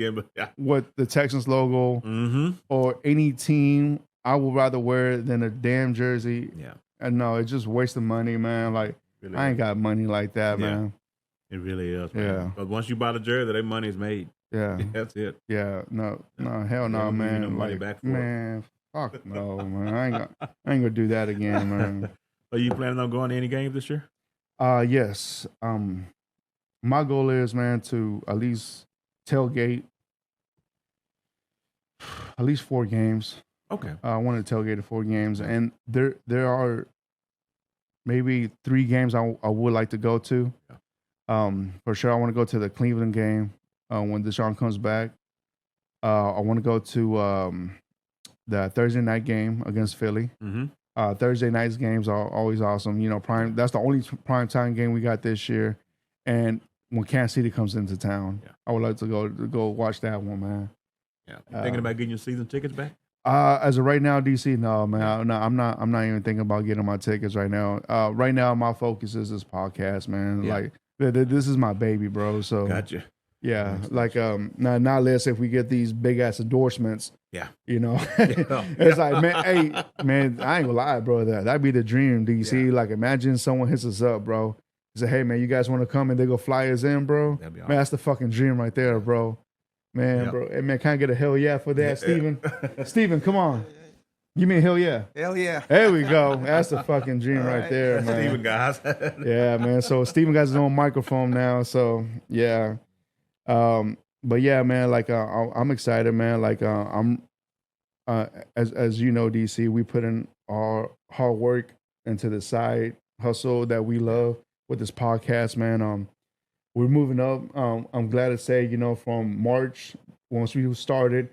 with the Texans logo or any team. I would rather wear it than a damn jersey. Yeah. And no, it's just wasting money, man. Like, really I ain't got money like that, man. It really is, man. Yeah. But once you buy the jersey, that money is made. Yeah. That's it. Yeah. No, hell no, man. No money back for it. Fuck no, man. I ain't gonna do that again, man. Are you planning on going to any games this year? Yes. My goal is, man, to at least tailgate at least 4 games. Okay. I want to tailgate 4 games, and there are maybe 3 games I would like to go to. For sure, I want to go to the Cleveland game when Deshaun comes back. I want to go to the Thursday night game against Philly. Thursday nights games are always awesome. You know, that's the only prime time game we got this year. And when Kansas City comes into town, I would like to go watch that one, man. Yeah. You thinking about getting your season tickets back? As of right now, DC, no, man. No, I'm not even thinking about getting my tickets right now. Right now, my focus is this podcast, man. Yeah. Like, this is my baby, bro. So gotcha. Yeah, like not less if we get these big ass endorsements. Yeah, you know, it's like, man, hey, man, I ain't gonna lie, bro. That'd be the dream, DC. Yeah. Like, imagine someone hits us up, bro. Say, hey, man, you guys want to come and they go fly us in, bro? That'd be awesome. Man, that's the fucking dream right there, bro. Man, bro. Hey, man, can I get a hell yeah for that, Steven? Steven, come on. Give me a hell yeah. Hell yeah. There we go. That's the fucking dream right there, man. Steven, guys. Yeah, man. So Steven got his own microphone now. So, yeah. But yeah, man, like, I'm excited, man. Like, I'm, as you know, DC, we put in our hard work into the side hustle that we love with this podcast, man. We're moving up. I'm glad to say, you know, from March, once we started,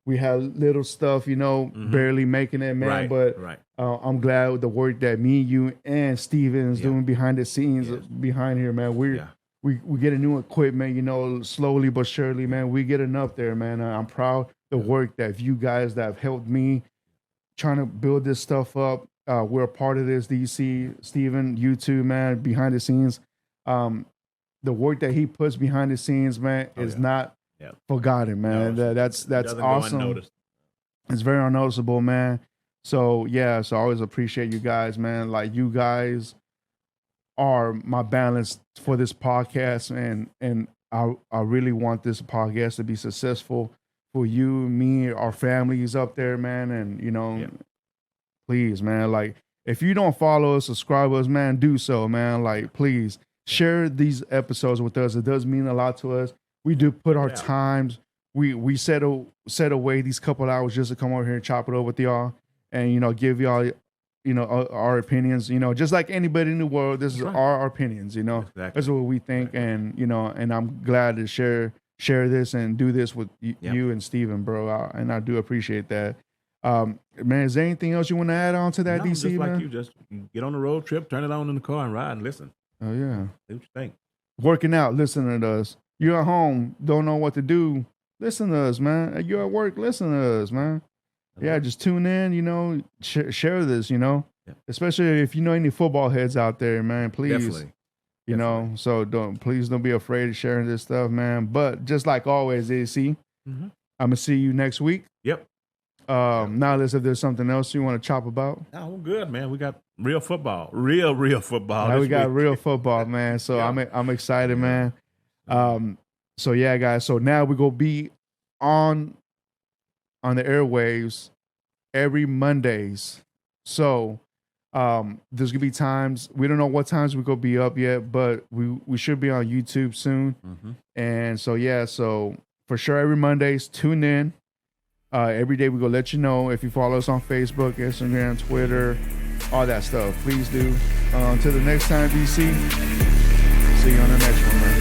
we had little stuff, you know, barely making it, man. Right, I'm glad with the work that me, you, and Steven is doing behind the scenes, behind here, man. We get a new equipment, you know, slowly but surely, man. We getting up there, man. I'm proud the work that you guys that have helped me trying to build this stuff up. We're a part of this, DC, Steven, you too, man, behind the scenes. The work that he puts behind the scenes, man, is not forgotten, man. No, that's awesome. It's very unnoticeable, man. So yeah, so I always appreciate you guys, man. Like, you guys are my balance for this podcast, and I really want this podcast to be successful for you, me, our families up there, man. And you know, please, man, like, if you don't follow us, subscribe us, man, do so, man. Like, please share these episodes with us. It does mean a lot to us. We do put our times. We set away these couple hours just to come over here and chop it over with y'all, and you know, give y'all, you know, our opinions. You know, just like anybody in the world, this is our opinions. You know, that's what we think, and you know, and I'm glad to share this and do this with you and Steven, bro. And I do appreciate that. Man, is there anything else you want to add on to that, DC? Just man? Like you just get on the road trip, turn it on in the car, and ride and listen. Oh yeah, see what you think. Working out, listening to us. You're at home, don't know what to do. Listen to us, man. You're at work, listen to us, man. Yeah, just tune in. You know, share this. You know, especially if you know any football heads out there, man. Please, definitely. You know, so please don't be afraid of sharing this stuff, man. But just like always, AC, I'm gonna see you next week. Yep. Now, let's if there's something else you want to chop about. No, we're good, man. We got real football, real football. Now we got real football, man. So I'm excited, man. So yeah, guys. So now we gonna be on the airwaves every Mondays. So there's gonna be times, we don't know what times we're gonna be up yet, but we should be on YouTube soon. And so yeah, so for sure every Mondays, tune in. Every day we're gonna let you know. If you follow us on Facebook, Instagram, Twitter, all that stuff, please do. Until the next time, DC. See you on the next one, man.